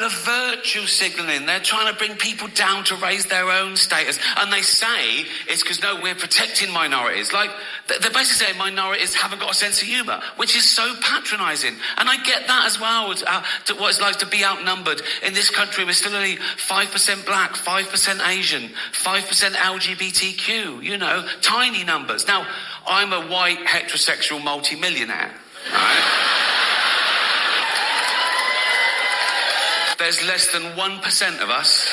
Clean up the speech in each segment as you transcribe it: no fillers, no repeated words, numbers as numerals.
of virtue signaling. They're trying to bring people down to raise their own status. And they say it's because, no, we're protecting minorities. Like, they're basically saying minorities haven't got a sense of humour, which is so patronising. And I get that as well, to what it's like to be outnumbered. In this country, we're still only 5% black, 5% Asian, 5% LGBTQ, you know, tiny numbers. Now, I'm a white, heterosexual multimillionaire, right? There's less than 1% of us.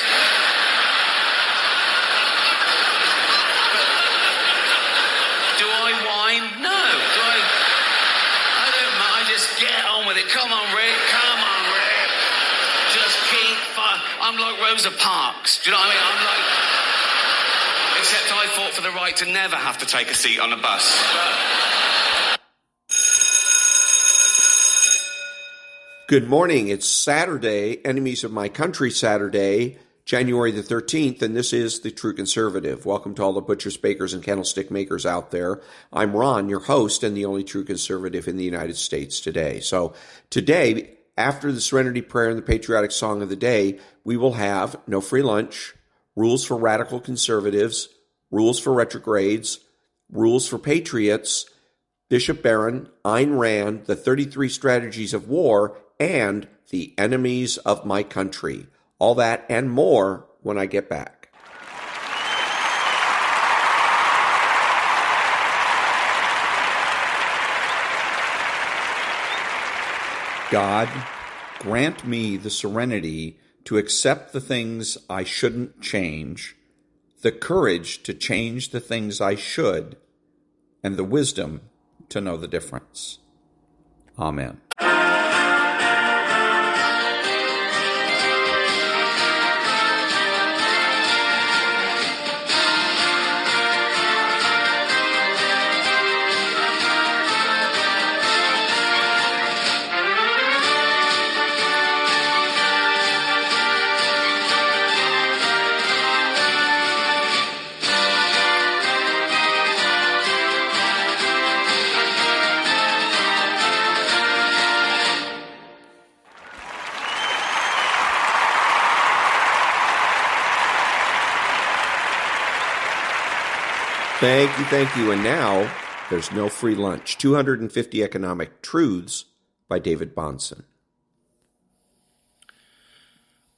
Do I whine? No. I don't mind. I just get on with it. Come on, Rick. Just keep fun. I'm like Rosa Parks. Do you know what I mean? Except I fought for the right to never have to take a seat on a bus. Good morning. It's Saturday, Enemies of My Country Saturday, January the 13th, and this is The True Conservative. Welcome to all the butchers, bakers, and candlestick makers out there. I'm Ron, your host and the only true conservative in the United States today. So today, after the Serenity prayer and the patriotic song of the day, we will have no free lunch, rules for radical conservatives, rules for retrogrades, rules for patriots, Bishop Barron, Ayn Rand, the 33 strategies of war, and the enemies of my country. All that and more when I get back. God, grant me the serenity to accept the things I shouldn't change, the courage to change the things I should, and the wisdom to know the difference. Amen. Thank you. And now, there's no free lunch. 250 Economic Truths by David Bahnsen.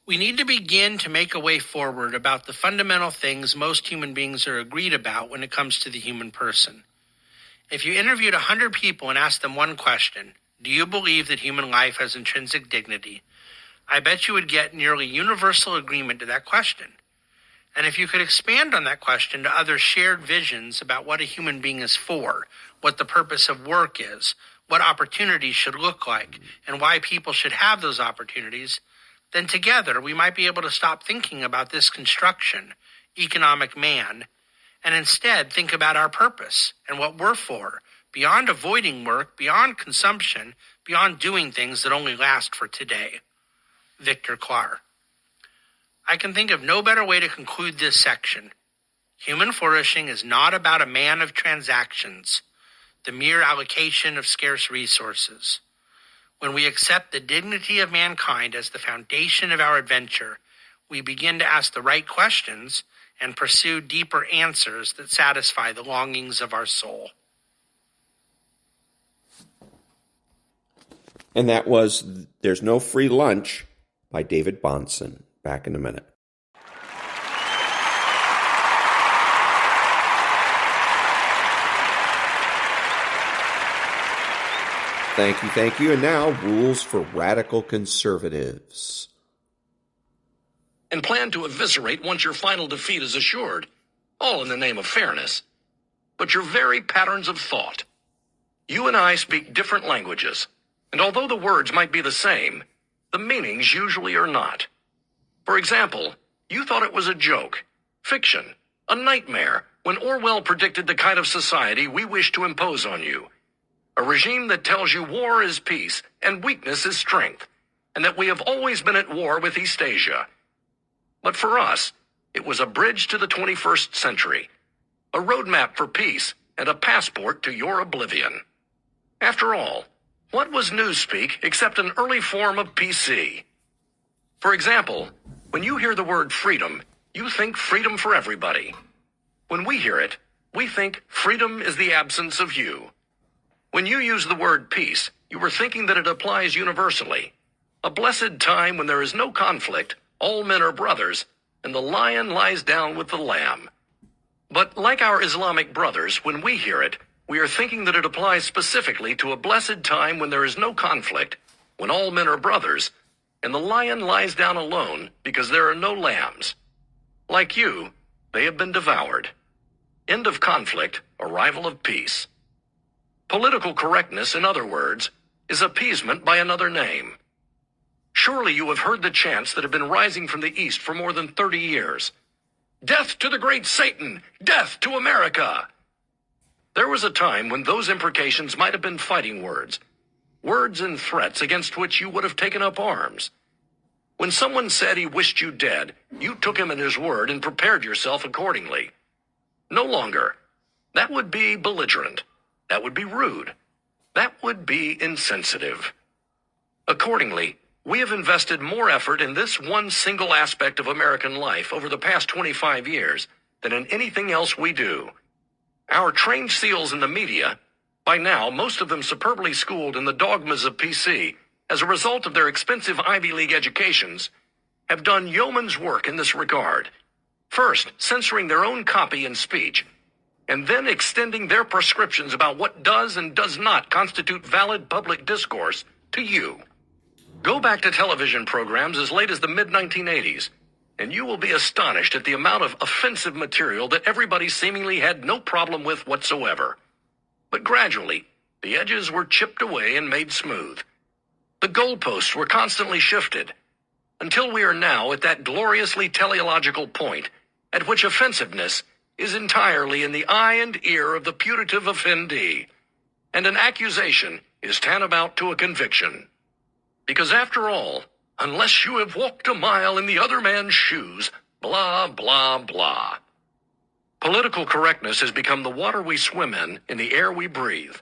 We need to begin to make a way forward about the fundamental things most human beings are agreed about when it comes to the human person. If you interviewed 100 people and asked them one question, do you believe that human life has intrinsic dignity? I bet you would get nearly universal agreement to that question. And if you could expand on that question to other shared visions about what a human being is for, what the purpose of work is, what opportunities should look like, and why people should have those opportunities, then together we might be able to stop thinking about this construction, economic man, and instead think about our purpose and what we're for, beyond avoiding work, beyond consumption, beyond doing things that only last for today. Victor Clark. I can think of no better way to conclude this section. Human flourishing is not about a man of transactions, the mere allocation of scarce resources. When we accept the dignity of mankind as the foundation of our adventure, we begin to ask the right questions and pursue deeper answers that satisfy the longings of our soul. And that was There's No Free Lunch by David Bahnsen. Back in a minute. Thank you. And now, rules for radical conservatives. And plan to eviscerate once your final defeat is assured, all in the name of fairness. But your very patterns of thought. You and I speak different languages, and although the words might be the same, the meanings usually are not. For example, you thought it was a joke, fiction, a nightmare, when Orwell predicted the kind of society we wish to impose on you. A regime that tells you war is peace and weakness is strength, and that we have always been at war with East Asia. But for us, it was a bridge to the 21st century, a roadmap for peace, and a passport to your oblivion. After all, what was Newspeak except an early form of PC? For example, when you hear the word freedom, you think freedom for everybody. When we hear it, we think freedom is the absence of you. When you use the word peace, you are thinking that it applies universally. A blessed time when there is no conflict, all men are brothers, and the lion lies down with the lamb. But like our Islamic brothers, when we hear it, we are thinking that it applies specifically to a blessed time when there is no conflict, when all men are brothers, and the lion lies down alone because there are no lambs. Like you, they have been devoured. End of conflict, arrival of peace. Political correctness, in other words, is appeasement by another name. Surely you have heard the chants that have been rising from the East for more than 30 years. Death to the great Satan! Death to America! There was a time when those imprecations might have been fighting words. Words and threats against which you would have taken up arms. When someone said he wished you dead, you took him at his word and prepared yourself accordingly. No longer. That would be belligerent. That would be rude. That would be insensitive. Accordingly, we have invested more effort in this one single aspect of American life over the past 25 years than in anything else we do. Our trained SEALs in the media, by now most of them superbly schooled in the dogmas of PC, as a result of their expensive Ivy League educations, have done yeoman's work in this regard. First, censoring their own copy and speech, and then extending their prescriptions about what does and does not constitute valid public discourse to you. Go back to television programs as late as the mid-1980s, and you will be astonished at the amount of offensive material that everybody seemingly had no problem with whatsoever. But gradually, the edges were chipped away and made smooth. The goalposts were constantly shifted, until we are now at that gloriously teleological point at which offensiveness is entirely in the eye and ear of the putative offendee, and an accusation is tantamount to a conviction. Because after all, unless you have walked a mile in the other man's shoes, blah, blah, blah. Political correctness has become the water we swim in the air we breathe.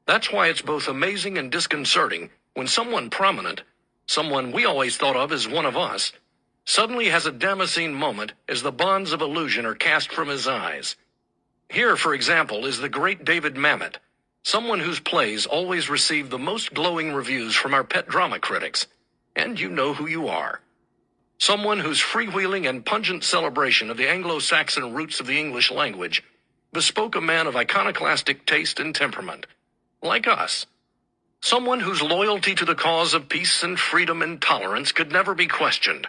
That's why it's both amazing and disconcerting when someone prominent, someone we always thought of as one of us, suddenly has a Damascene moment as the bonds of illusion are cast from his eyes. Here, for example, is the great David Mamet, someone whose plays always receive the most glowing reviews from our pet drama critics, and you know who you are. Someone whose freewheeling and pungent celebration of the Anglo-Saxon roots of the English language bespoke a man of iconoclastic taste and temperament, like us. Someone whose loyalty to the cause of peace and freedom and tolerance could never be questioned.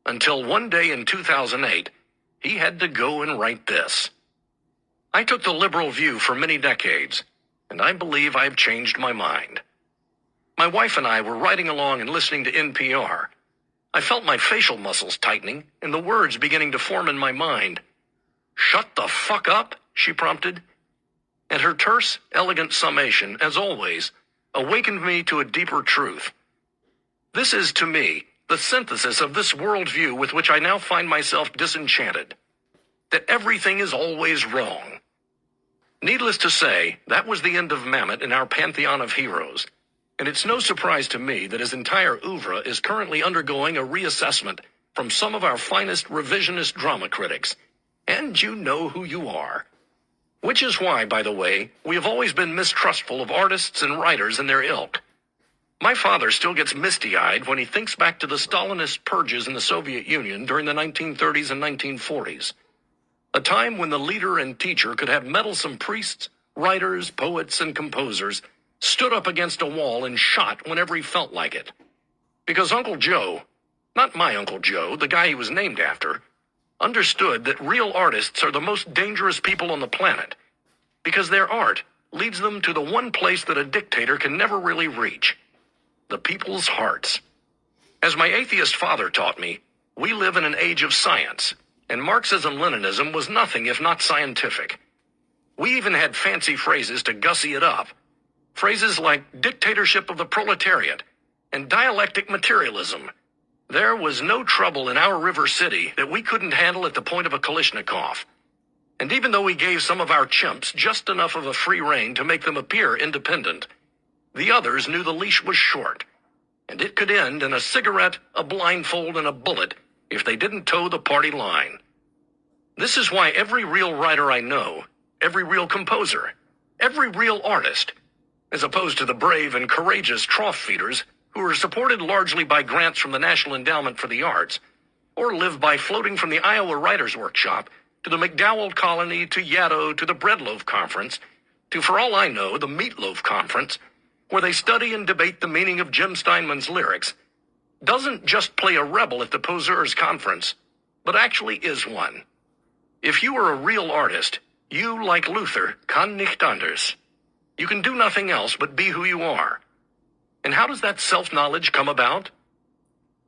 Until one day in 2008, he had to go and write this. I took the liberal view for many decades, and I believe I have changed my mind. My wife and I were riding along and listening to NPR. I felt my facial muscles tightening and the words beginning to form in my mind. "Shut the fuck up," she prompted. And her terse, elegant summation, as always, awakened me to a deeper truth. This is, to me, the synthesis of this worldview with which I now find myself disenchanted. That everything is always wrong. Needless to say, that was the end of Mamet in our pantheon of heroes. And it's no surprise to me that his entire oeuvre is currently undergoing a reassessment from some of our finest revisionist drama critics. And you know who you are. Which is why, by the way, we have always been mistrustful of artists and writers and their ilk. My father still gets misty-eyed when he thinks back to the Stalinist purges in the Soviet Union during the 1930s and 1940s. A time when the leader and teacher could have meddlesome priests, writers, poets, and composers stood up against a wall and shot whenever he felt like it. Because Uncle Joe, not my Uncle Joe, the guy he was named after, understood that real artists are the most dangerous people on the planet, because their art leads them to the one place that a dictator can never really reach, the people's hearts. As my atheist father taught me, we live in an age of science, and Marxism-Leninism was nothing if not scientific. We even had fancy phrases to gussy it up. Phrases like dictatorship of the proletariat and dialectic materialism. There was no trouble in our River City that we couldn't handle at the point of a Kalashnikov. And even though we gave some of our chimps just enough of a free rein to make them appear independent, the others knew the leash was short. and it could end in a cigarette, a blindfold, and a bullet if they didn't toe the party line. This is why every real writer I know, every real composer, every real artist, as opposed to the brave and courageous trough feeders who are supported largely by grants from the National Endowment for the Arts, or live by floating from the Iowa Writers' Workshop to the McDowell Colony to Yaddo to the Breadloaf Conference to, for all I know, the Meatloaf Conference, where they study and debate the meaning of Jim Steinman's lyrics, doesn't just play a rebel at the Poseurs Conference, but actually is one. If you are a real artist, you, like Luther, kann nicht anders. You can do nothing else but be who you are. And how does that self-knowledge come about?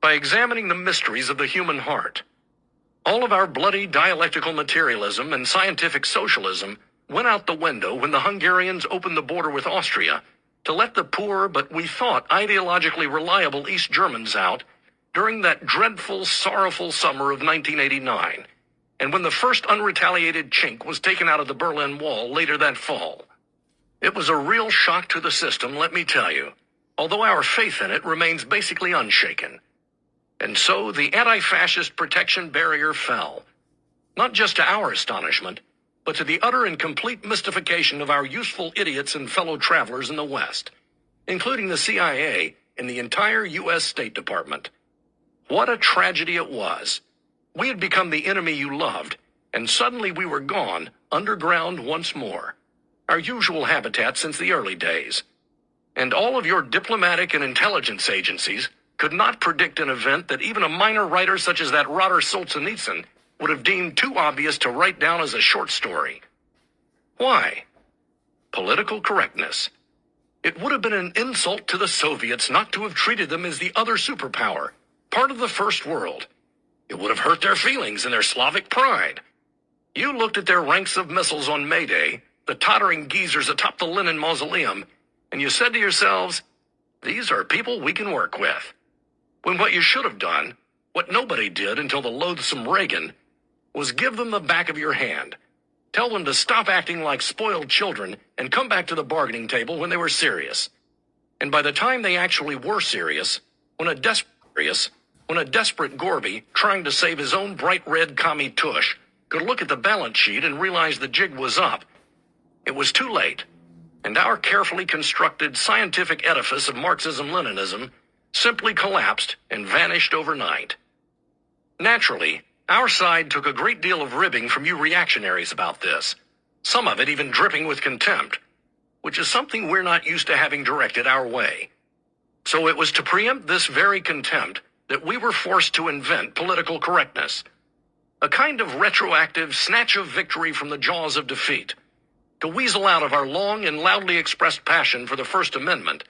By examining the mysteries of the human heart. All of our bloody dialectical materialism and scientific socialism went out the window when the Hungarians opened the border with Austria to let the poor but we thought ideologically reliable East Germans out during that dreadful, sorrowful summer of 1989, and when the first unretaliated chink was taken out of the Berlin Wall later that fall. It was a real shock to the system, let me tell you, although our faith in it remains basically unshaken. And so the anti-fascist protection barrier fell, not just to our astonishment, but to the utter and complete mystification of our useful idiots and fellow travelers in the West, including the CIA and the entire U.S. State Department. What a tragedy it was. We had become the enemy you loved, and suddenly we were gone, underground once more, our usual habitat since the early days. And all of your diplomatic and intelligence agencies could not predict an event that even a minor writer such as that rotter Solzhenitsyn would have deemed too obvious to write down as a short story. Why? Political correctness. It would have been an insult to the Soviets not to have treated them as the other superpower, part of the First World. It would have hurt their feelings and their Slavic pride. You looked at their ranks of missiles on May Day, the tottering geezers atop the Lenin Mausoleum, and you said to yourselves, these are people we can work with. When what you should have done, what nobody did until the loathsome Reagan, was give them the back of your hand. Tell them to stop acting like spoiled children and come back to the bargaining table when they were serious. And by the time they actually were serious, when a desperate Gorby trying to save his own bright red commie tush could look at the balance sheet and realize the jig was up, it was too late, and our carefully constructed scientific edifice of Marxism-Leninism simply collapsed and vanished overnight. Naturally, our side took a great deal of ribbing from you reactionaries about this, some of it even dripping with contempt, which is something we're not used to having directed our way. So it was to preempt this very contempt that we were forced to invent political correctness, a kind of retroactive snatch of victory from the jaws of defeat, to weasel out of our long and loudly expressed passion for the First Amendment,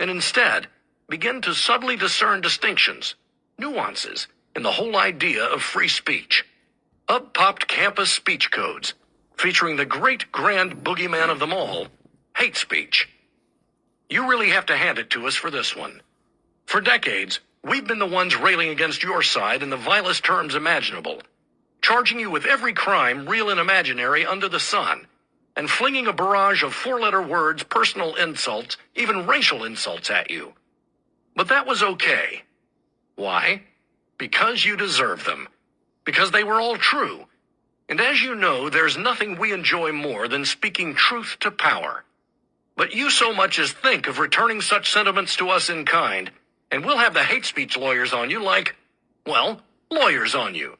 and instead begin to subtly discern distinctions, nuances, in the whole idea of free speech. Up popped campus speech codes, featuring the great grand boogeyman of them all, hate speech. You really have to hand it to us for this one. For decades, we've been the ones railing against your side in the vilest terms imaginable, charging you with every crime, real and imaginary, under the sun, and flinging a barrage of four-letter words, personal insults, even racial insults at you. But that was okay. Why? Because you deserve them. Because they were all true. And as you know, there's nothing we enjoy more than speaking truth to power. But you so much as think of returning such sentiments to us in kind, and we'll have the hate speech lawyers on you like, well, lawyers on you.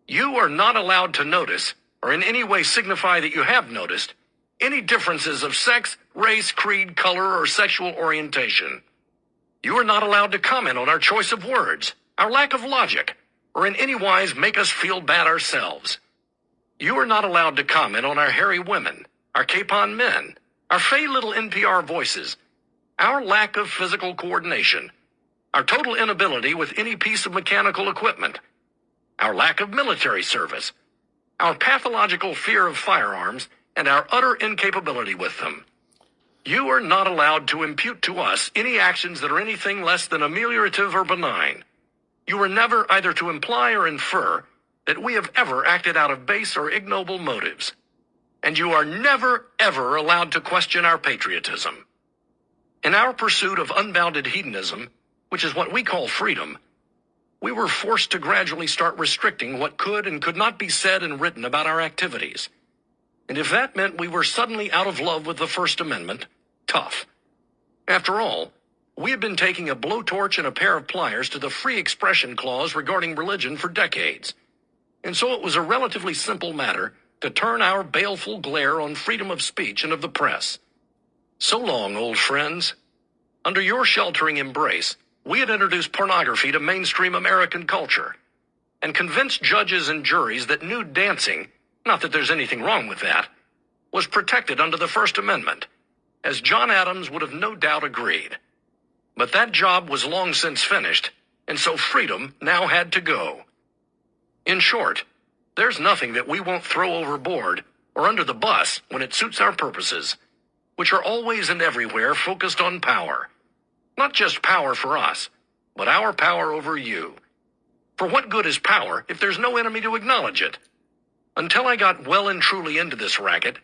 You are not allowed to notice, or in any way signify that you have noticed, any differences of sex, race, creed, color, or sexual orientation. You are not allowed to comment on our choice of words, our lack of logic, or in any wise make us feel bad ourselves. You are not allowed to comment on our hairy women, our capon men, our fey little NPR voices, our lack of physical coordination, our total inability with any piece of mechanical equipment, our lack of military service, our pathological fear of firearms, and our utter incapability with them. You are not allowed to impute to us any actions that are anything less than ameliorative or benign. You are never either to imply or infer that we have ever acted out of base or ignoble motives. And you are never, ever allowed to question our patriotism. In our pursuit of unbounded hedonism, which is what we call freedom, we were forced to gradually start restricting what could and could not be said and written about our activities. And if that meant we were suddenly out of love with the First Amendment, tough. After all, we had been taking a blowtorch and a pair of pliers to the free expression clause regarding religion for decades. And so it was a relatively simple matter to turn our baleful glare on freedom of speech and of the press. So long, old friends. Under your sheltering embrace, we had introduced pornography to mainstream American culture and convinced judges and juries that nude dancing, not that there's anything wrong with that, was protected under the First Amendment, as John Adams would have no doubt agreed. But that job was long since finished, and so freedom now had to go. In short, there's nothing that we won't throw overboard or under the bus when it suits our purposes, which are always and everywhere focused on power. Not just power for us, but our power over you. For what good is power if there's no enemy to acknowledge it? Until I got well and truly into this racket,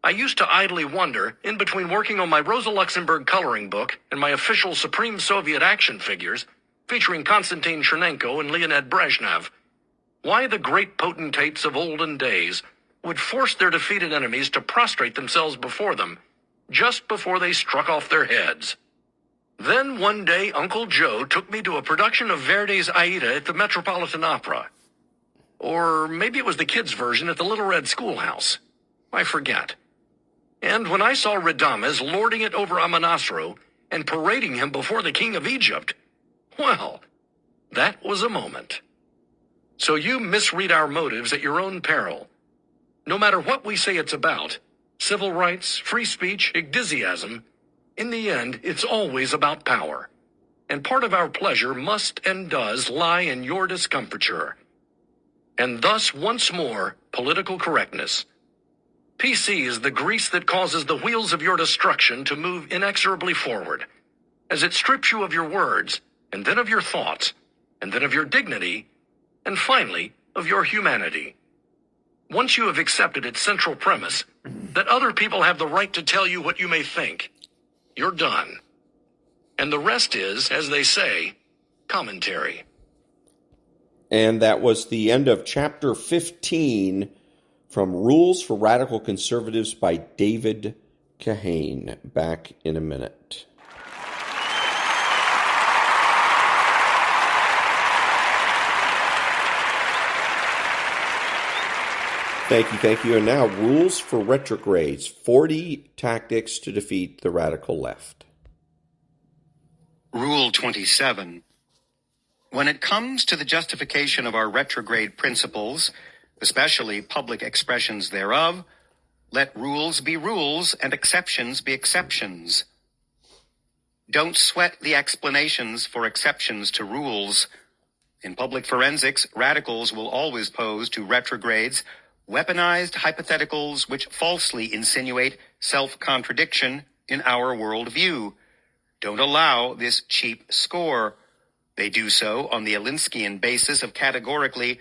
I used to idly wonder, in between working on my Rosa Luxemburg coloring book and my official Supreme Soviet action figures, featuring Konstantin Chernenko and Leonid Brezhnev, why the great potentates of olden days would force their defeated enemies to prostrate themselves before them just before they struck off their heads. Then one day Uncle Joe took me to a production of Verdi's Aida at the Metropolitan Opera. Or maybe it was the kids' version at the Little Red Schoolhouse. I forget. And when I saw Radames lording it over Amonasro and parading him before the king of Egypt, well, that was a moment. So you misread our motives at your own peril. No matter what we say it's about, civil rights, free speech, enthusiasm, in the end, it's always about power. And part of our pleasure must and does lie in your discomfiture. And thus, once more, political correctness. PC is the grease that causes the wheels of your destruction to move inexorably forward, as it strips you of your words, and then of your thoughts, and then of your dignity, and finally, of your humanity. Once you have accepted its central premise, that other people have the right to tell you what you may think, you're done. And the rest is, as they say, commentary. And that was the end of Chapter 15 from Rules for Radical Conservatives by David Kahane. Back in a minute. Thank you. And now, Rules for Retrogrades, 40 Tactics to Defeat the Radical Left. Rule 27. When it comes to the justification of our retrograde principles, especially public expressions thereof, let rules be rules and exceptions be exceptions. Don't sweat the explanations for exceptions to rules. In public forensics, radicals will always pose to retrogrades weaponized hypotheticals which falsely insinuate self-contradiction in our worldview. Don't allow this cheap score. They do so on the Alinskian basis of categorically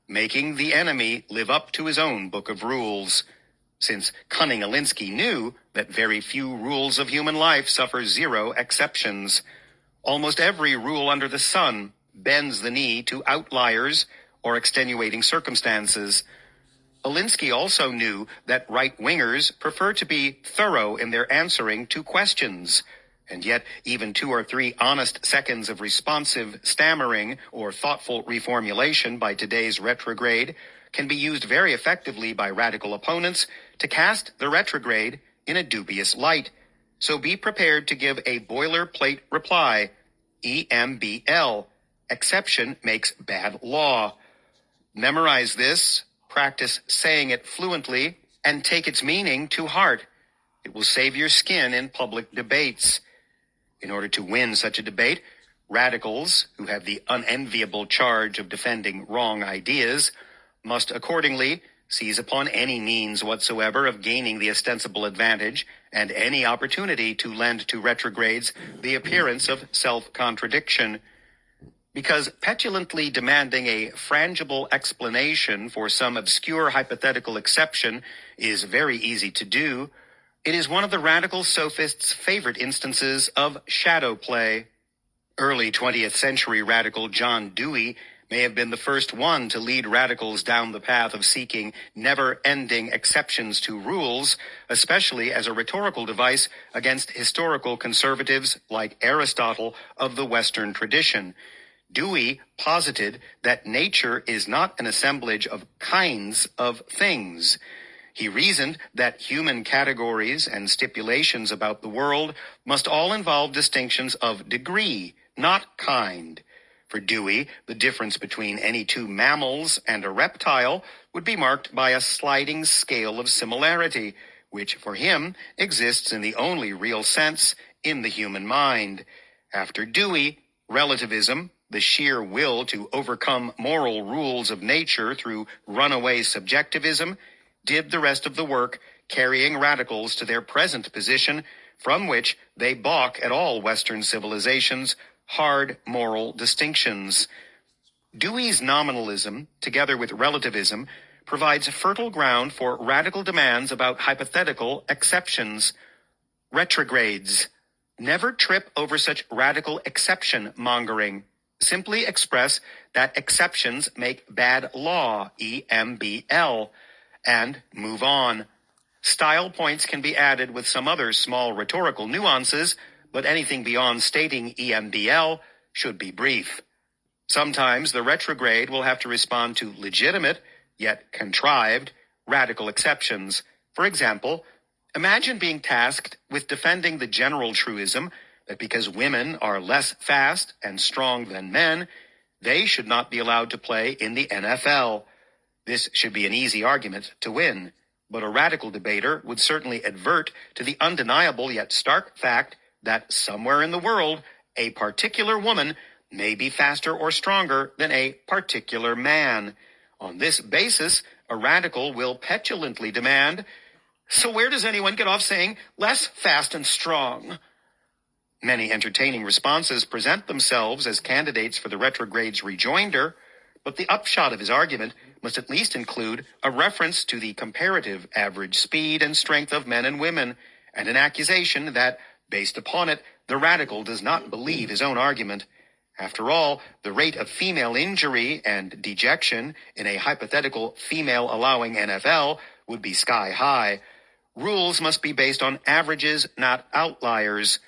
making the enemy live up to his own book of rules. Since cunning Alinsky knew that very few rules of human life suffer zero exceptions. Almost every rule under the sun bends the knee to outliers or extenuating circumstances. Alinsky also knew that right-wingers prefer to be thorough in their answering to questions, and yet even 2 or 3 honest seconds of responsive stammering or thoughtful reformulation by today's retrograde can be used very effectively by radical opponents to cast the retrograde in a dubious light. So be prepared to give a boilerplate reply, EMBL, exception makes bad law. Memorize this, practice saying it fluently, and take its meaning to heart. It will save your skin in public debates. In order to win such a debate, radicals, who have the unenviable charge of defending wrong ideas, must accordingly seize upon any means whatsoever of gaining the ostensible advantage and any opportunity to lend to retrogrades the appearance of self-contradiction. Because petulantly demanding a frangible explanation for some obscure hypothetical exception is very easy to do, it is one of the radical sophists' favorite instances of shadow play. Early 20th century radical John Dewey may have been the first one to lead radicals down the path of seeking never-ending exceptions to rules, especially as a rhetorical device against historical conservatives like Aristotle of the Western tradition. Dewey posited that nature is not an assemblage of kinds of things. He reasoned that human categories and stipulations about the world must all involve distinctions of degree, not kind. For Dewey, the difference between any two mammals and a reptile would be marked by a sliding scale of similarity, which for him exists in the only real sense in the human mind. After Dewey, relativism, the sheer will to overcome moral rules of nature through runaway subjectivism, did the rest of the work, carrying radicals to their present position, from which they balk at all Western civilization's hard moral distinctions. Dewey's nominalism, together with relativism, provides fertile ground for radical demands about hypothetical exceptions. Retrogrades. Never trip over such radical exception-mongering. Simply express that exceptions make bad law, EMBL, and move on. Style points can be added with some other small rhetorical nuances, but anything beyond stating EMBL should be brief. Sometimes the retrograde will have to respond to legitimate, yet contrived, radical exceptions. For example, imagine being tasked with defending the general truism that because women are less fast and strong than men, they should not be allowed to play in the NFL. This should be an easy argument to win, but a radical debater would certainly advert to the undeniable yet stark fact that somewhere in the world, a particular woman may be faster or stronger than a particular man. On this basis, a radical will petulantly demand, "So where does anyone get off saying less fast and strong?" Many entertaining responses present themselves as candidates for the retrograde's rejoinder, but the upshot of his argument must at least include a reference to the comparative average speed and strength of men and women, and an accusation that, based upon it, the radical does not believe his own argument. After all, the rate of female injury and dejection in a hypothetical female-allowing NFL would be sky high. Rules must be based on averages, not outliers.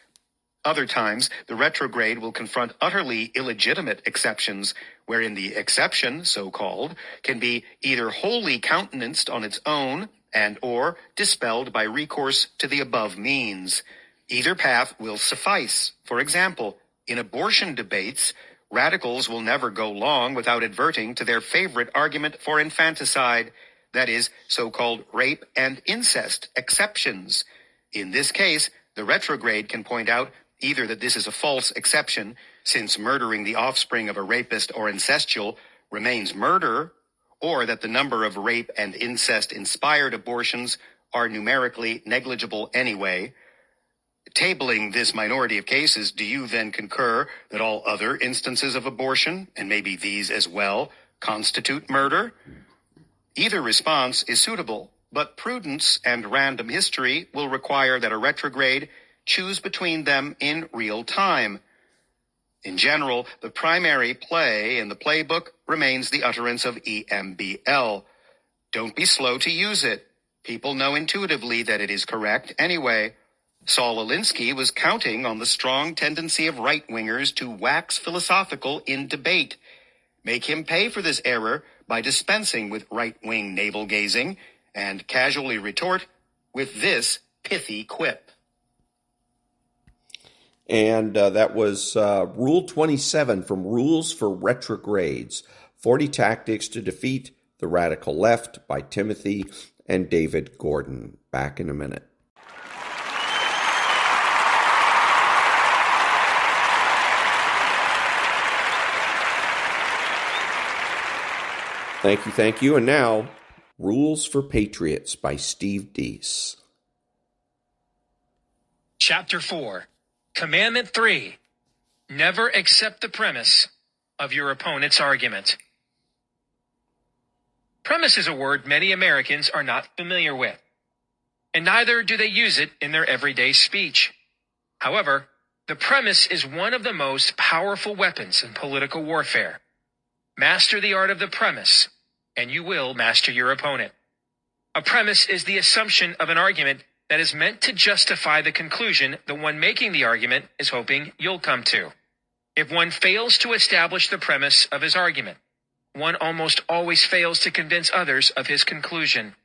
Other times, the retrograde will confront utterly illegitimate exceptions, wherein the exception, so-called, can be either wholly countenanced on its own and or dispelled by recourse to the above means. Either path will suffice. For example, in abortion debates, radicals will never go long without adverting to their favorite argument for infanticide, that is, so-called rape and incest exceptions. In this case, the retrograde can point out either that this is a false exception, since murdering the offspring of a rapist or incestual remains murder, or that the number of rape and incest-inspired abortions are numerically negligible anyway. Tabling this minority of cases, do you then concur that all other instances of abortion, and maybe these as well, constitute murder? Either response is suitable, but prudence and random history will require that a retrograde choose between them in real time. In general, the primary play in the playbook remains the utterance of EMBL. Don't be slow to use it. People know intuitively that it is correct anyway. Saul Alinsky was counting on the strong tendency of right-wingers to wax philosophical in debate. Make him pay for this error by dispensing with right-wing navel-gazing, and casually retort with this pithy quip. And that was Rule 27 from Rules for Retrogrades, 40 Tactics to Defeat the Radical Left by Timothy and David Gordon. Back in a minute. Thank you. And now, Rules for Patriots by Steve Deese. Chapter 4. Commandment 3. Never accept the premise of your opponent's argument. Premise is a word many Americans are not familiar with, and neither do they use it in their everyday speech. However, The premise is one of the most powerful weapons in political warfare. Master the art of the premise, and you will master your opponent. A premise is the assumption of an argument that is meant to justify the conclusion the one making the argument is hoping you'll come to. If one fails to establish the premise of his argument, one almost always fails to convince others of his conclusion.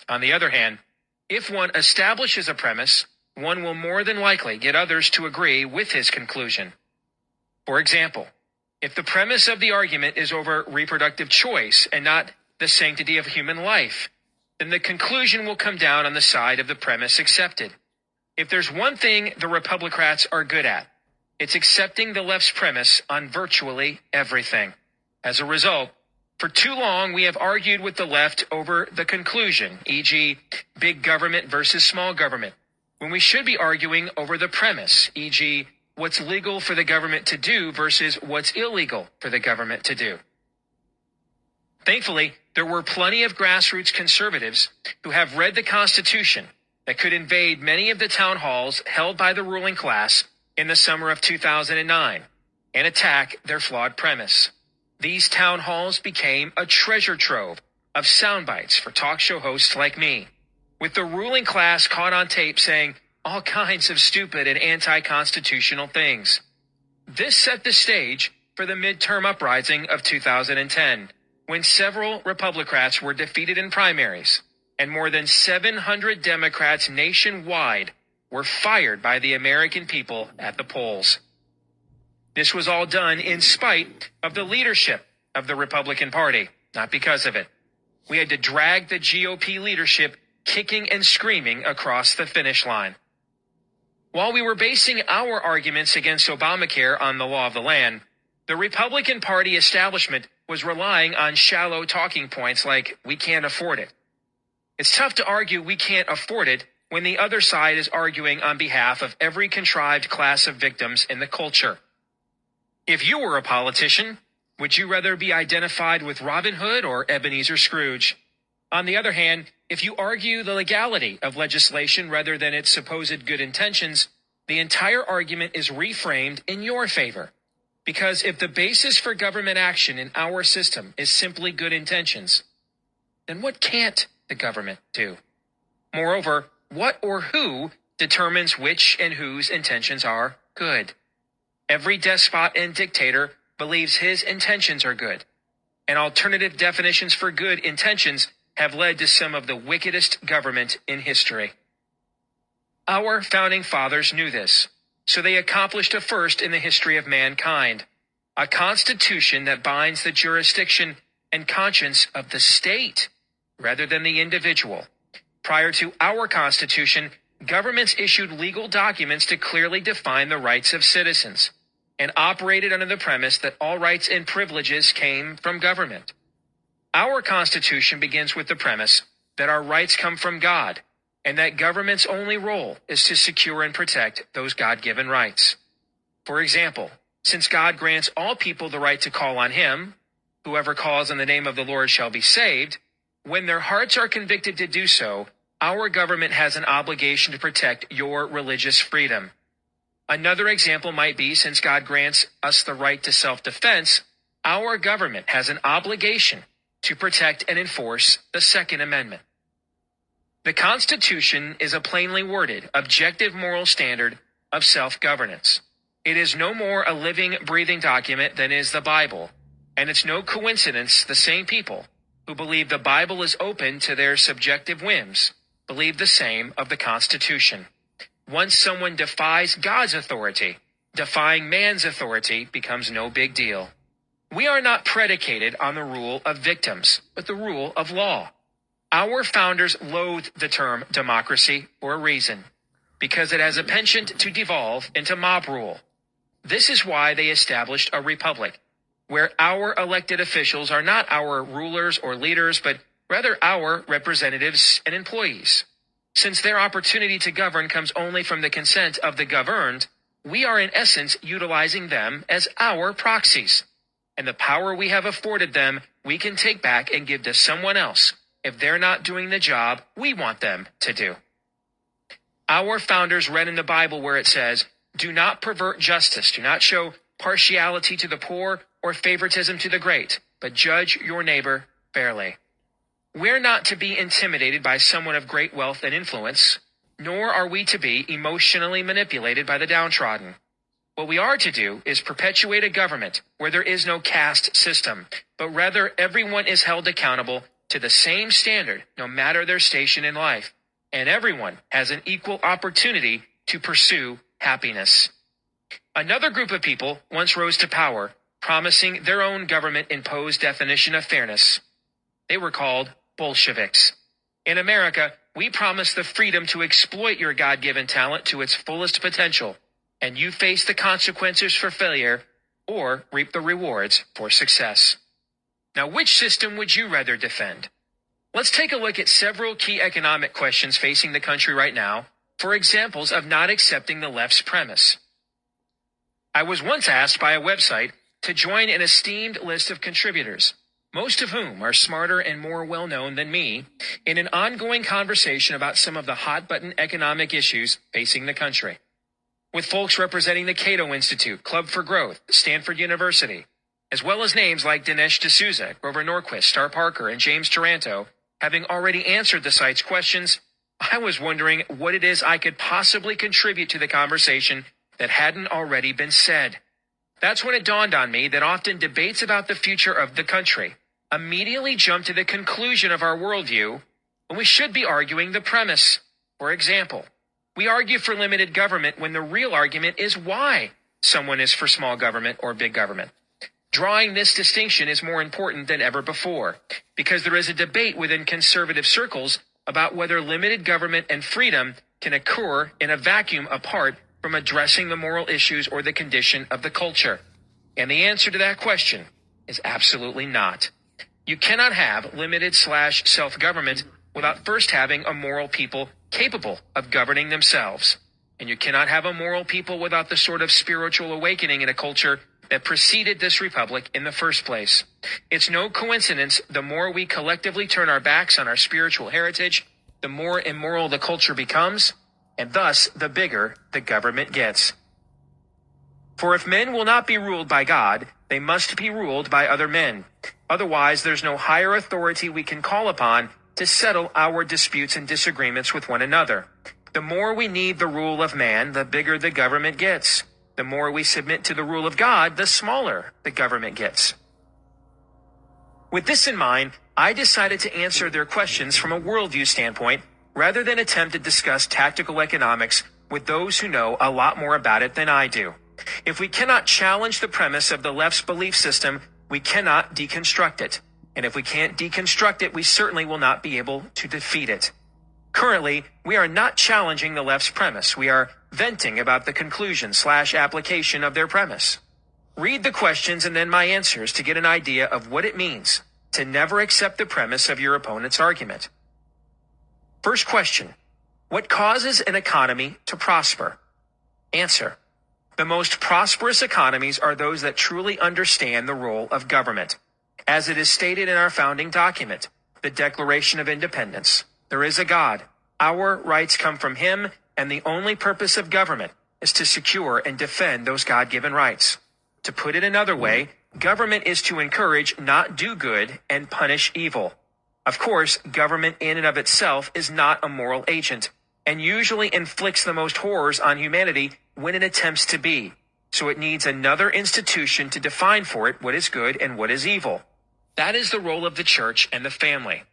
On the other hand, if one establishes a premise, one will more than likely get others to agree with his conclusion. For example, if the premise of the argument is over reproductive choice and not the sanctity of human life, then the conclusion will come down on the side of the premise accepted. If there's one thing the Republicrats are good at, it's accepting the left's premise on virtually everything. As a result, for too long we have argued with the left over the conclusion, e.g., big government versus small government, when we should be arguing over the premise, e.g., what's legal for the government to do versus what's illegal for the government to do. Thankfully, there were plenty of grassroots conservatives who have read the Constitution that could invade many of the town halls held by the ruling class in the summer of 2009 and attack their flawed premise. These town halls became a treasure trove of sound bites for talk show hosts like me, with the ruling class caught on tape saying all kinds of stupid and anti-constitutional things. This set the stage for the midterm uprising of 2010, when several Republicrats were defeated in primaries, and more than 700 Democrats nationwide were fired by the American people at the polls. This was all done in spite of the leadership of the Republican Party, not because of it. We had to drag the GOP leadership kicking and screaming across the finish line. While we were basing our arguments against Obamacare on the law of the land, the Republican Party establishment was relying on shallow talking points like, we can't afford it. It's tough to argue we can't afford it when the other side is arguing on behalf of every contrived class of victims in the culture. If you were a politician, would you rather be identified with Robin Hood or Ebenezer Scrooge? On the other hand, if you argue the legality of legislation rather than its supposed good intentions, the entire argument is reframed in your favor. Because if the basis for government action in our system is simply good intentions, then what can't the government do? Moreover, what or who determines which and whose intentions are good? Every despot and dictator believes his intentions are good, and alternative definitions for good intentions have led to some of the wickedest government in history. Our founding fathers knew this, so they accomplished a first in the history of mankind, a constitution that binds the jurisdiction and conscience of the state rather than the individual. Prior to our Constitution, governments issued legal documents to clearly define the rights of citizens and operated under the premise that all rights and privileges came from government. Our Constitution begins with the premise that our rights come from God and that government's only role is to secure and protect those God-given rights. For example, since God grants all people the right to call on Him, whoever calls on the name of the Lord shall be saved, when their hearts are convicted to do so, our government has an obligation to protect your religious freedom. Another example might be, since God grants us the right to self-defense, our government has an obligation to protect and enforce the Second Amendment. The Constitution is a plainly worded, objective moral standard of self-governance. It is no more a living, breathing document than is the Bible, and it's no coincidence the same people who believe the Bible is open to their subjective whims believe the same of the Constitution. Once someone defies God's authority, defying man's authority becomes no big deal. We are not predicated on the rule of victims, but the rule of law. Our founders loathed the term democracy for a reason, because it has a penchant to devolve into mob rule. This is why they established a republic, where our elected officials are not our rulers or leaders, but rather our representatives and employees. Since their opportunity to govern comes only from the consent of the governed, we are in essence utilizing them as our proxies. And the power we have afforded them, we can take back and give to someone else if they're not doing the job we want them to do. Our founders read in the Bible where it says, Do not pervert justice. Do not show partiality to the poor or favoritism to the great, but judge your neighbor fairly. We're not to be intimidated by someone of great wealth and influence, nor are we to be emotionally manipulated by the downtrodden. What we are to do is perpetuate a government where there is no caste system, but rather everyone is held accountable to the same standard, no matter their station in life, and everyone has an equal opportunity to pursue happiness. Another group of people once rose to power, promising their own government-imposed definition of fairness. They were called Bolsheviks. In America, we promise the freedom to exploit your God-given talent to its fullest potential, and you face the consequences for failure or reap the rewards for success. Now, which system would you rather defend? Let's take a look at several key economic questions facing the country right now for examples of not accepting the left's premise. I was once asked by a website to join an esteemed list of contributors, most of whom are smarter and more well-known than me, in an ongoing conversation about some of the hot-button economic issues facing the country. With folks representing the Cato Institute, Club for Growth, Stanford University, as well as names like Dinesh D'Souza, Grover Norquist, Star Parker, and James Taranto, having already answered the site's questions, I was wondering what it is I could possibly contribute to the conversation that hadn't already been said. That's when it dawned on me that often debates about the future of the country immediately jump to the conclusion of our worldview when we should be arguing the premise. For example, we argue for limited government when the real argument is why someone is for small government or big government. Drawing this distinction is more important than ever before, because there is a debate within conservative circles about whether limited government and freedom can occur in a vacuum apart from addressing the moral issues or the condition of the culture. And the answer to that question is absolutely not. You cannot have limited/self-government without first having a moral people capable of governing themselves. And you cannot have a moral people without the sort of spiritual awakening in a culture that preceded this republic in the first place. It's no coincidence the more we collectively turn our backs on our spiritual heritage, the more immoral the culture becomes, and thus the bigger the government gets. For if men will not be ruled by God, they must be ruled by other men. Otherwise, there's no higher authority we can call upon to settle our disputes and disagreements with one another. The more we need the rule of man, the bigger the government gets. The more we submit to the rule of God, the smaller the government gets. With this in mind, I decided to answer their questions from a worldview standpoint rather than attempt to discuss tactical economics with those who know a lot more about it than I do. If we cannot challenge the premise of the left's belief system, we cannot deconstruct it. And if we can't deconstruct it, we certainly will not be able to defeat it. Currently, we are not challenging the left's premise. We are venting about the conclusion/application of their premise. Read the questions and then my answers to get an idea of what it means to never accept the premise of your opponent's argument. First question: what causes an economy to prosper? Answer: the most prosperous economies are those that truly understand the role of government. As it is stated in our founding document, the Declaration of Independence, there is a God. Our rights come from him, and the only purpose of government is to secure and defend those God-given rights. To put it another way, government is to encourage, not do good, and punish evil. Of course, government in and of itself is not a moral agent, and usually inflicts the most horrors on humanity when it attempts to be. So it needs another institution to define for it what is good and what is evil. That is the role of the church and the family.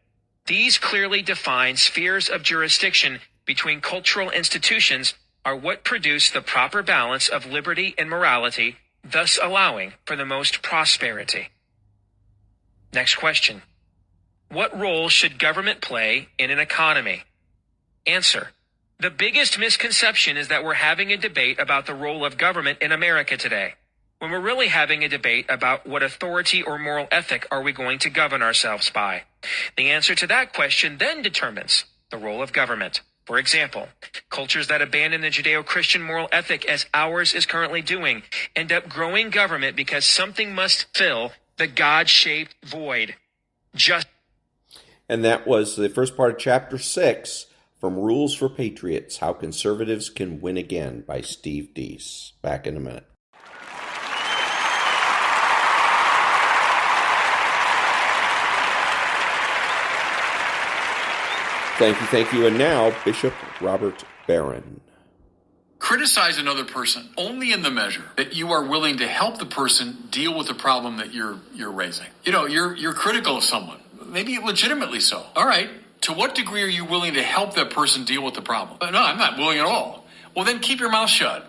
These clearly defined spheres of jurisdiction between cultural institutions are what produce the proper balance of liberty and morality, thus allowing for the most prosperity. Next question: what role should government play in an economy? Answer: the biggest misconception is that we're having a debate about the role of government in America today, when we're really having a debate about what authority or moral ethic are we going to govern ourselves by. The answer to that question then determines the role of government. For example, cultures that abandon the Judeo-Christian moral ethic as ours is currently doing end up growing government because something must fill the God-shaped void. And that was the first part of chapter 6, from Rules for Patriots, How Conservatives Can Win Again by Steve Deese. Back in a minute. Thank you. And now, Bishop Robert Barron. Criticize another person only in the measure that you are willing to help the person deal with the problem that you're raising. You're critical of someone, maybe legitimately so. All right, to what degree are you willing to help that person deal with the problem? No, I'm not willing at all. Well, then keep your mouth shut.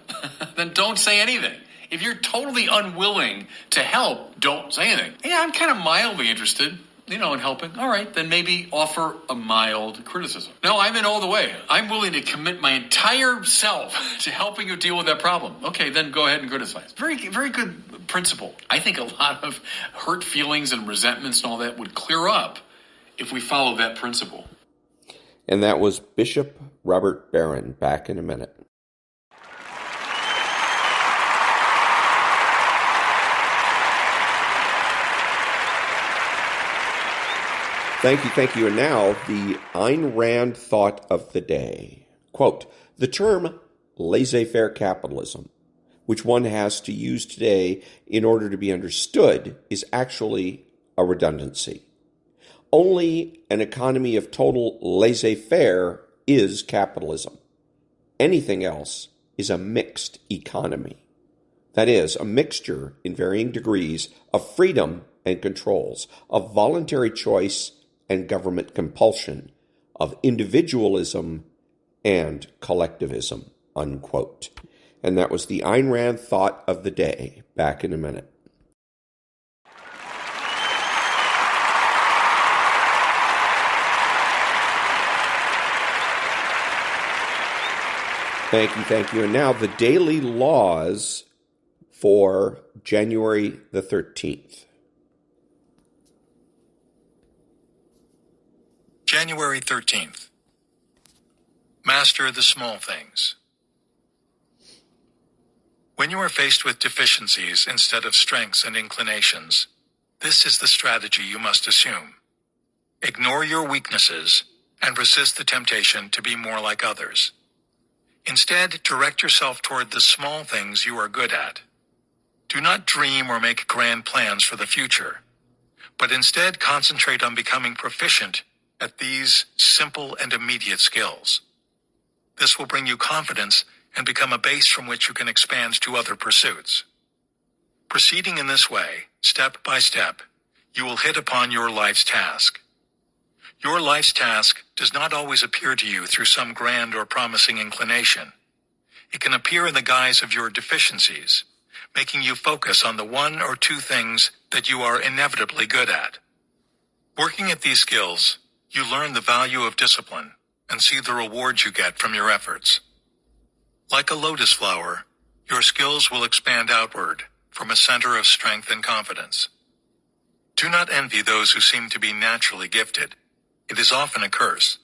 Then don't say anything. If you're totally unwilling to help, don't say anything. Yeah, I'm kind of mildly interested, in helping. All right, then maybe offer a mild criticism. No, I'm in all the way. I'm willing to commit my entire self to helping you deal with that problem. Okay, then go ahead and criticize. Very, very good principle. I think a lot of hurt feelings and resentments and all that would clear up if we follow that principle. And that was Bishop Robert Barron. Back in a minute. Thank you. And now, the Ayn Rand thought of the day. Quote, the term laissez-faire capitalism, which one has to use today in order to be understood, is actually a redundancy. Only an economy of total laissez-faire is capitalism. Anything else is a mixed economy. That is, a mixture in varying degrees of freedom and controls, of voluntary choice and government compulsion, of individualism and collectivism, unquote. And that was the Ayn Rand thought of the day. Back in a minute. Thank you. And now the daily laws for January the 13th. January 13th. Master the small things. When you are faced with deficiencies instead of strengths and inclinations, this is the strategy you must assume. Ignore your weaknesses and resist the temptation to be more like others. Instead, direct yourself toward the small things you are good at. Do not dream or make grand plans for the future, but instead concentrate on becoming proficient at these simple and immediate skills. This will bring you confidence and become a base from which you can expand to other pursuits. Proceeding in this way, step by step, you will hit upon your life's task. Your life's task does not always appear to you through some grand or promising inclination. It can appear in the guise of your deficiencies, making you focus on the one or two things that you are inevitably good at. Working at these skills, you learn the value of discipline and see the rewards you get from your efforts. Like a lotus flower, your skills will expand outward from a center of strength and confidence. Do not envy those who seem to be naturally gifted. It is often a curse,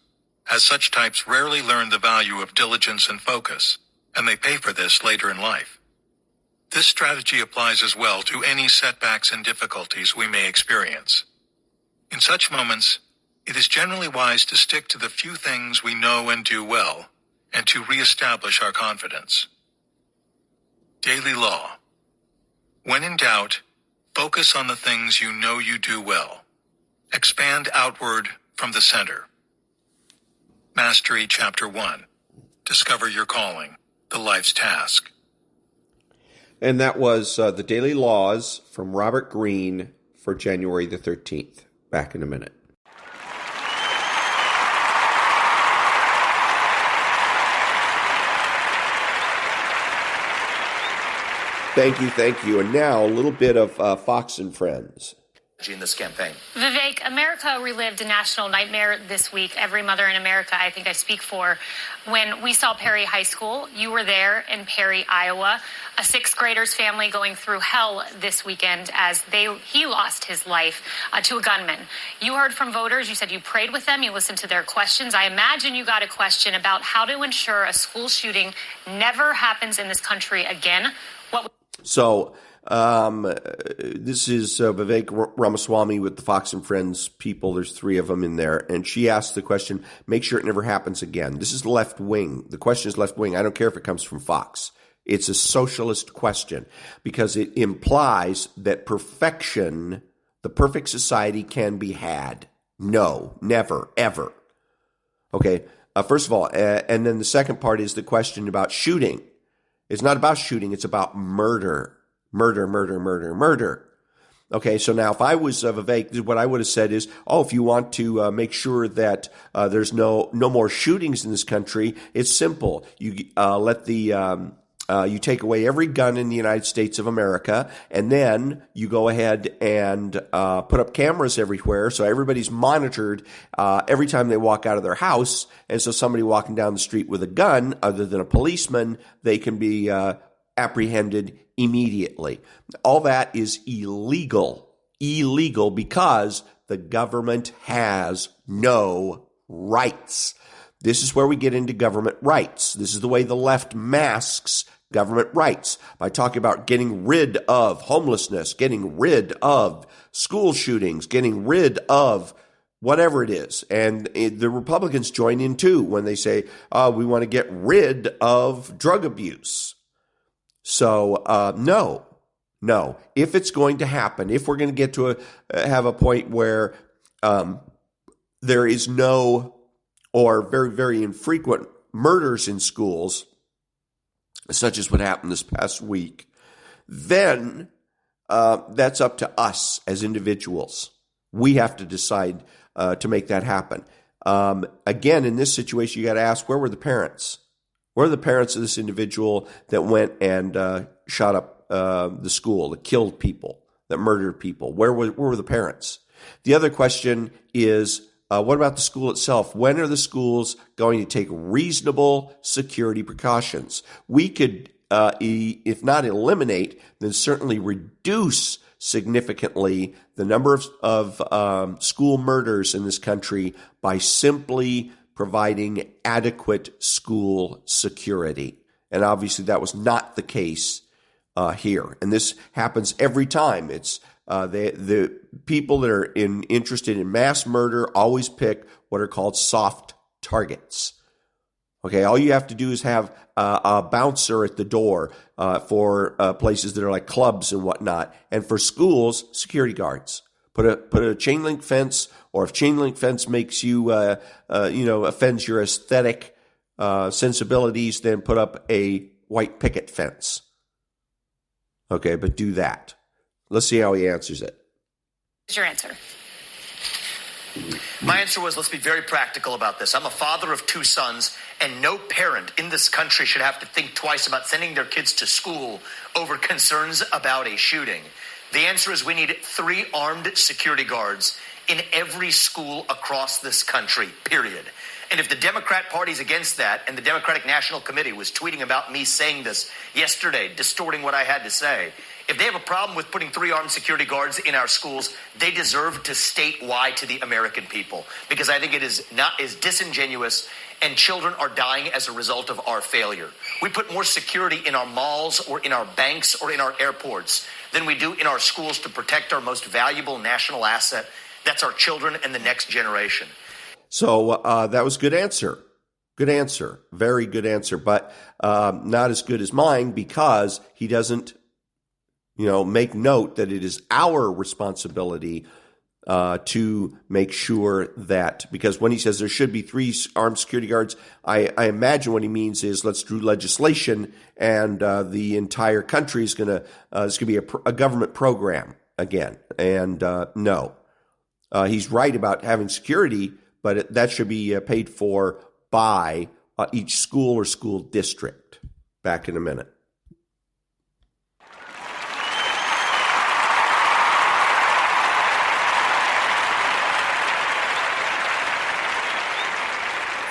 as such types rarely learn the value of diligence and focus, and they pay for this later in life. This strategy applies as well to any setbacks and difficulties we may experience. In such moments, it is generally wise to stick to the few things we know and do well, and to reestablish our confidence. Daily law. When in doubt, focus on the things you know you do well. Expand outward from the center. Mastery Chapter 1. Discover your calling, the life's task. And that was the Daily Laws from Robert Greene for January the 13th. Back in a minute. Thank you. And now a little bit of Fox and Friends. In this campaign. Vivek, America relived a national nightmare this week. Every mother in America, I think I speak for. When we saw Perry High School, you were there in Perry, Iowa. A sixth grader's family going through hell this weekend as he lost his life to a gunman. You heard from voters. You said you prayed with them. You listened to their questions. I imagine you got a question about how to ensure a school shooting never happens in this country again. So This is Vivek Ramaswamy with the Fox and Friends people. There's 3 of them in there. And she asked the question, make sure it never happens again. This is left wing. The question is left wing. I don't care if it comes from Fox. It's a socialist question because it implies that perfection, the perfect society, can be had. No, never, ever. Okay, first of all, and then the second part is the question about shooting. It's not about shooting, it's about murder. Murder. Okay, so now if I was Vivek, what I would have said is, if you want to make sure that there's no more shootings in this country, it's simple. You you take away every gun in the United States of America, and then you go ahead and put up cameras everywhere so everybody's monitored every time they walk out of their house. And so somebody walking down the street with a gun, other than a policeman, they can be apprehended immediately. All that is illegal. Illegal because the government has no rights. This is where we get into government rights. This is the way the left masks government rights, by talking about getting rid of homelessness, getting rid of school shootings, getting rid of whatever it is. And the Republicans join in too when they say, we want to get rid of drug abuse. So no. If it's going to happen, if we're going to get to have a point where there is no or very, very infrequent murders in schools, such as what happened this past week, then that's up to us as individuals. We have to decide to make that happen. Again, in this situation, you got to ask, where were the parents? Where are the parents of this individual that went and shot up the school, that killed people, that murdered people? Where were the parents? The other question is, what about the school itself? When are the schools going to take reasonable security precautions? We could, if not eliminate, then certainly reduce significantly the number of school murders in this country by simply providing adequate school security. And obviously that was not the case here. And this happens every time. It's the people that are interested in mass murder always pick what are called soft targets. Okay, all you have to do is have a bouncer at the door for places that are like clubs and whatnot, and for schools, security guards. Put a chain link fence, or if chain link fence makes you offends your aesthetic sensibilities, then put up a white picket fence. Okay, but do that. Let's see how he answers it. What's your answer? My answer was, let's be very practical about this. I'm a father of 2 sons, and no parent in this country should have to think twice about sending their kids to school over concerns about a shooting. The answer is we need 3 armed security guards in every school across this country, period. And if the Democrat Party's against that, and the Democratic National Committee was tweeting about me saying this yesterday, distorting what I had to say, if they have a problem with putting 3 armed security guards in our schools, they deserve to state why to the American people. Because I think it is disingenuous, and children are dying as a result of our failure. We put more security in our malls or in our banks or in our airports than we do in our schools to protect our most valuable national asset. That's our children and the next generation. So that was a good answer. Good answer. Very good answer. But not as good as mine, because he doesn't make note that it is our responsibility to make sure that, because when he says there should be 3 armed security guards, I imagine what he means is let's do legislation, and the entire country is going to, it's going to be a government program again. And no, he's right about having security, but that should be paid for by each school or school district. Back in a minute.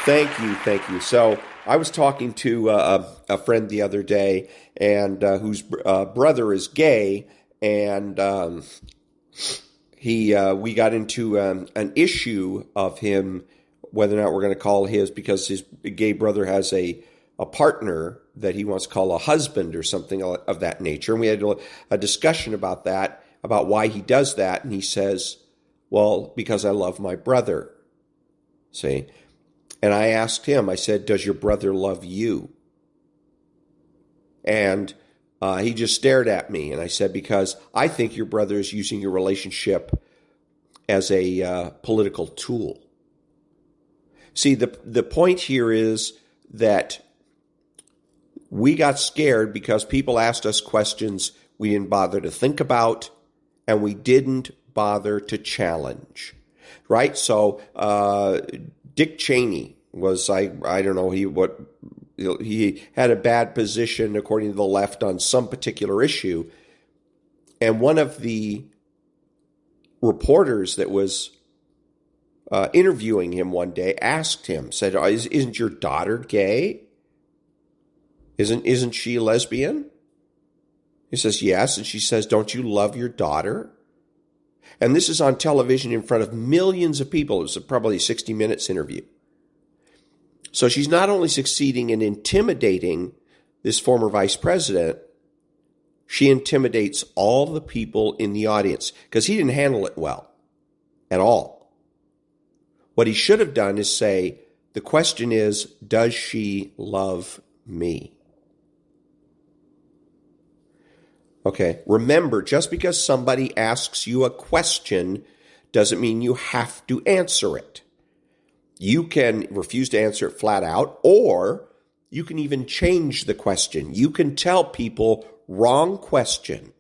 Thank you. So I was talking to a friend the other day, and whose brother is gay, and we got into an issue of him, whether or not we're going to call his, because his gay brother has a a partner that he wants to call a husband or something of that nature. And we had a discussion about that, about why he does that. And he says, well, because I love my brother. See? And I asked him, I said, does your brother love you? And he just stared at me. And I said, because I think your brother is using your relationship as a political tool. See, the point here is that we got scared because people asked us questions we didn't bother to think about, and we didn't bother to challenge, right? So Dick Cheney was, I don't know, he had a bad position according to the left on some particular issue, and one of the reporters that was interviewing him one day asked him, said, "Isn't your daughter gay? Isn't she lesbian?" He says, "Yes." And she says, "Don't you love your daughter?" And this is on television in front of millions of people. It was probably a 60 Minutes interview. So she's not only succeeding in intimidating this former vice president, she intimidates all the people in the audience because he didn't handle it well at all. What he should have done is say, the question is, does she love me? Okay, remember, just because somebody asks you a question doesn't mean you have to answer it. You can refuse to answer it flat out, or you can even change the question. You can tell people, wrong question.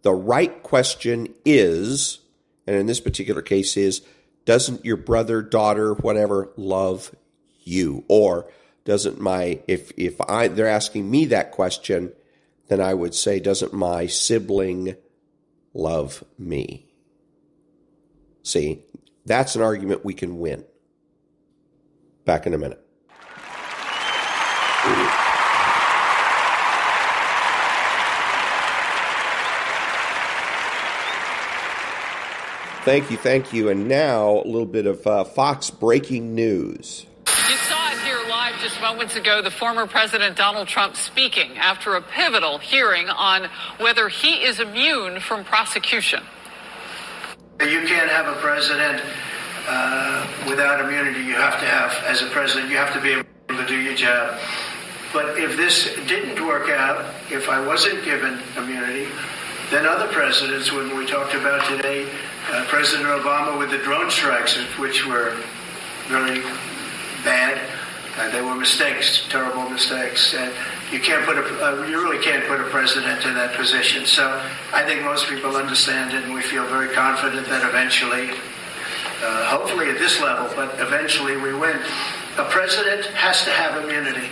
The right question is, and in this particular case is, doesn't your brother, daughter, whatever, love you? Or doesn't they're asking me that question, then I would say, doesn't my sibling love me? See, that's an argument we can win. Back in a minute. Thank you. And now a little bit of Fox breaking news. You saw it here live just moments ago, the former President Donald Trump speaking after a pivotal hearing on whether he is immune from prosecution. You can't have a president without immunity. You have to have, as a president, you have to be able to do your job. But if this didn't work out, if I wasn't given immunity, then other presidents, when we talked about today, President Obama with the drone strikes, which were very bad. They were mistakes, terrible mistakes. And you really can't put a president in that position. So I think most people understand it, and we feel very confident that eventually, hopefully at this level, but eventually we win. A president has to have immunity.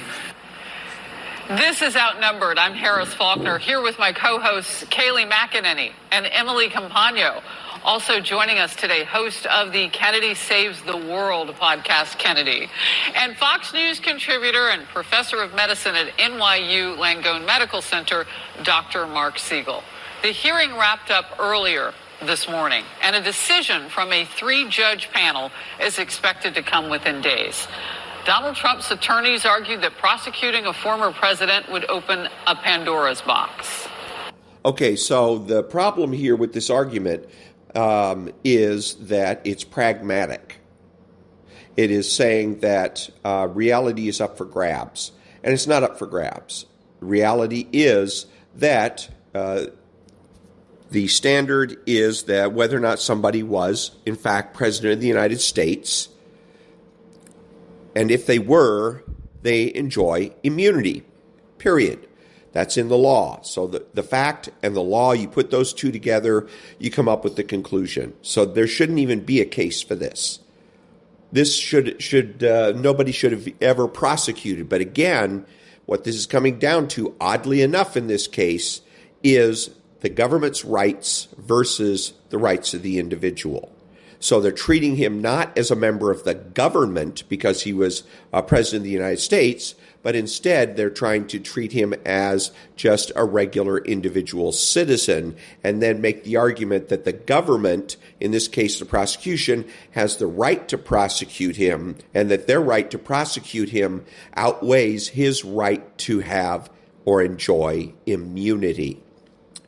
This is Outnumbered. I'm Harris Faulkner, here with my co-hosts Kayleigh McEnany and Emily Campagno. Also joining us today, host of the Kennedy Saves the World podcast, Kennedy, and Fox News contributor and professor of medicine at NYU Langone Medical Center, Dr. Mark Siegel. The hearing wrapped up earlier this morning, and a decision from a 3-judge panel is expected to come within days. Donald Trump's attorneys argued that prosecuting a former president would open a Pandora's box. Okay, so the problem here with this argument is that it's pragmatic. It is saying that reality is up for grabs, and it's not up for grabs. Reality is that the standard is that whether or not somebody was, in fact, president of the United States, and if they were, they enjoy immunity, period. That's in the law. So the fact and the law, you put those two together, you come up with the conclusion. So there shouldn't even be a case for this. This nobody should have ever prosecuted. But again, what this is coming down to, oddly enough in this case, is the government's rights versus the rights of the individual. So they're treating him not as a member of the government because he was president of the United States, but instead they're trying to treat him as just a regular individual citizen and then make the argument that the government, in this case the prosecution, has the right to prosecute him and that their right to prosecute him outweighs his right to have or enjoy immunity.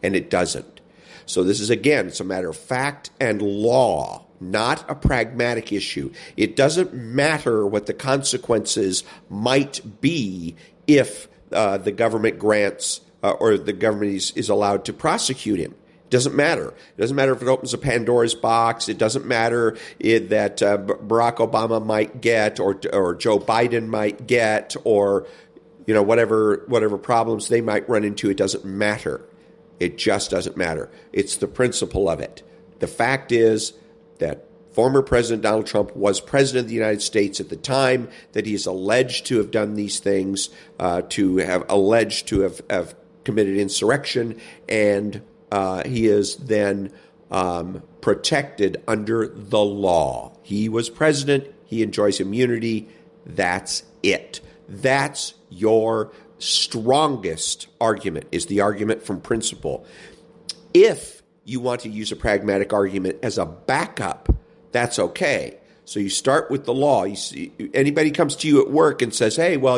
And it doesn't. So this is, again, it's a matter of fact and law, not a pragmatic issue. It doesn't matter what the consequences might be if the government grants or the government is allowed to prosecute him. It doesn't matter. It doesn't matter if it opens a Pandora's box. It doesn't matter that Barack Obama might get or Joe Biden might get or whatever problems they might run into. It doesn't matter. It just doesn't matter. It's the principle of it. The fact is that former President Donald Trump was president of the United States at the time that he is alleged to have done these things, to have alleged to have committed insurrection, and he is then protected under the law. He was president. He enjoys immunity. That's it. That's your strongest argument, is the argument from principle. If you want to use a pragmatic argument as a backup, that's okay. So you start with the law. You see, anybody comes to you at work and says, hey, well,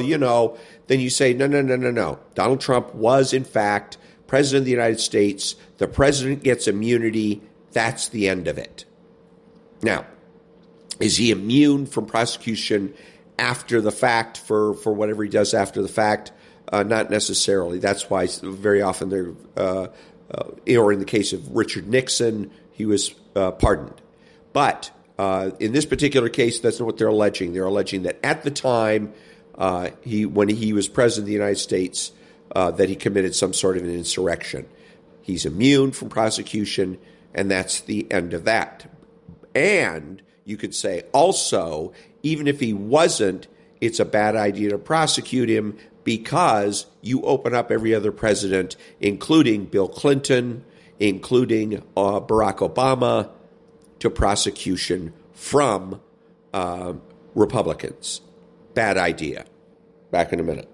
then you say, no. Donald Trump was, in fact, president of the United States. The president gets immunity. That's the end of it. Now, is he immune from prosecution after the fact for whatever he does after the fact? Not necessarily. That's why very often they're, or in the case of Richard Nixon, he was pardoned. But in this particular case, that's not what they're alleging. They're alleging that at the time, when he was president of the United States, that he committed some sort of an insurrection. He's immune from prosecution, and that's the end of that. And you could say also, even if he wasn't, it's a bad idea to prosecute him because you open up every other president, including Bill Clinton, including Barack Obama, to prosecution from Republicans. Bad idea. Back in a minute.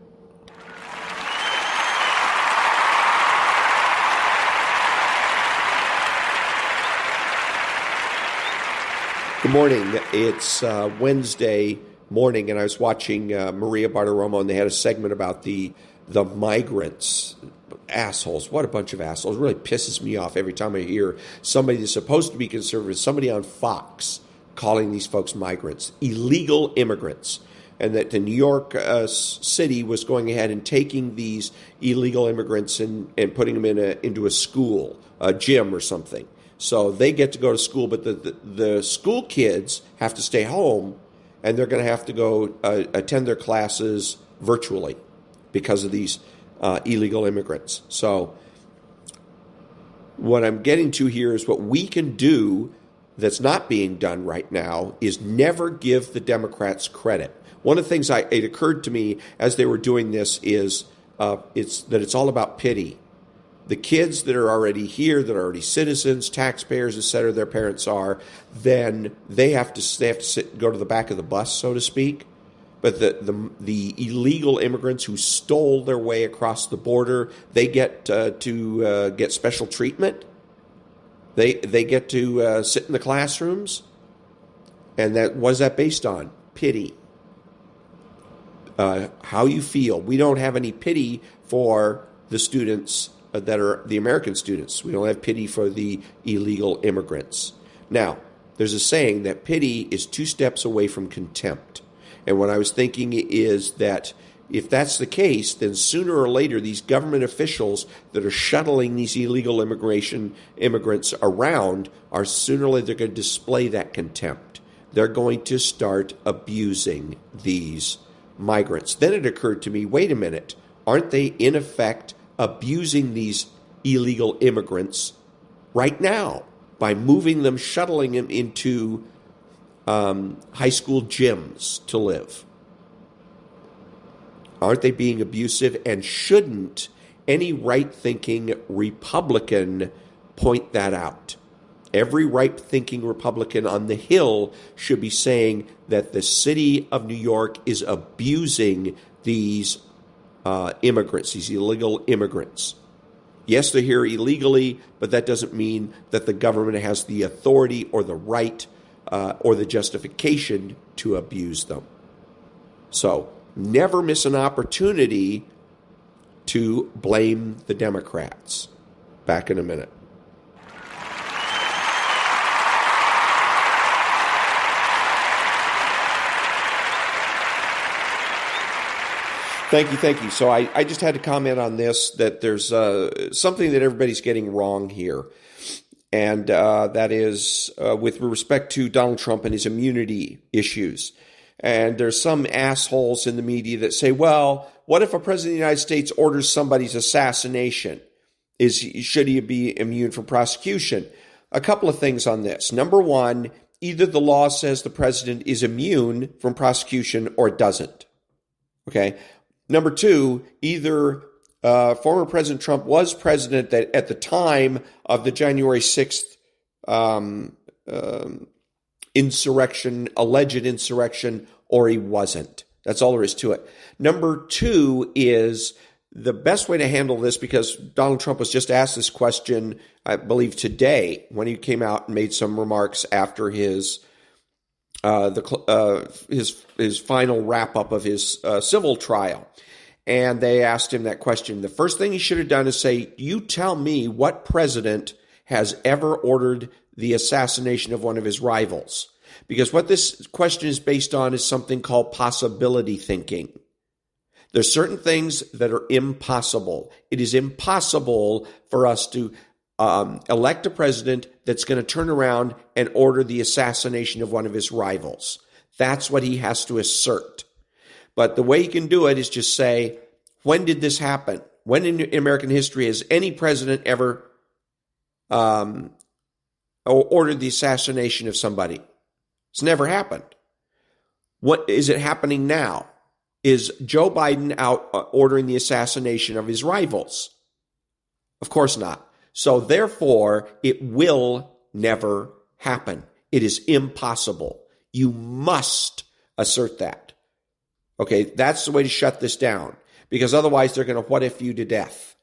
Good morning. It's Wednesday morning, and I was watching Maria Bartiromo, and they had a segment about the migrants. Assholes. What a bunch of assholes. It really pisses me off every time I hear somebody that's supposed to be conservative, somebody on Fox, calling these folks migrants, illegal immigrants, and that the New York City was going ahead and taking these illegal immigrants and putting them into a school, a gym or something. So they get to go to school, but the school kids have to stay home, and they're going to have to go attend their classes virtually because of these illegal immigrants. So what I'm getting to here is what we can do that's not being done right now is never give the Democrats credit. One of the things it occurred to me as they were doing this is it's all about pity. The kids that are already here, that are already citizens, taxpayers, et cetera, their parents are, then they have to go to the back of the bus, so to speak. But the illegal immigrants who stole their way across the border, they get to get special treatment. They get to sit in the classrooms, and what is that based on? Pity. How you feel. We don't have any pity for the students that are the American students. We don't have pity for the illegal immigrants. Now, there's a saying that pity is 2 steps away from contempt. And what I was thinking is that if that's the case, then sooner or later, these government officials that are shuttling these illegal immigrants around are sooner or later they're going to display that contempt. They're going to start abusing these migrants. Then it occurred to me, wait a minute, aren't they in effect abusing these illegal immigrants right now by moving them, shuttling them into high school gyms to live? Aren't they being abusive? And shouldn't any right-thinking Republican point that out? Every right-thinking Republican on the Hill should be saying that the city of New York is abusing these immigrants, these illegal immigrants. Yes, they're here illegally, but that doesn't mean that the government has the authority or the right or the justification to abuse them. So never miss an opportunity to blame the Democrats. Back in a minute. Thank you. So I just had to comment on this, that there's something that everybody's getting wrong here. And that is with respect to Donald Trump and his immunity issues. And there's some assholes in the media that say, well, what if a president of the United States orders somebody's assassination? Should he be immune from prosecution? A couple of things on this. Number one, either the law says the president is immune from prosecution or it doesn't. Okay. Number two, either former President Trump was president at the time of the January 6th insurrection, alleged insurrection, or he wasn't. That's all there is to it. Number two is the best way to handle this, because Donald Trump was just asked this question, I believe today, when he came out and made some remarks after his final wrap up of his civil trial. And they asked him that question. The first thing he should have done is say, you tell me what president has ever ordered the assassination of one of his rivals. Because what this question is based on is something called possibility thinking. There's certain things that are impossible. It is impossible for us to elect a president that's going to turn around and order the assassination of one of his rivals. That's what he has to assert. But the way he can do it is just say, when did this happen? When in American history has any president ever ordered the assassination of somebody? It's never happened. What is it happening now? Is Joe Biden out ordering the assassination of his rivals? Of course not. So therefore, it will never happen. It is impossible. You must assert that. Okay, that's the way to shut this down, because otherwise they're going to what if you to death.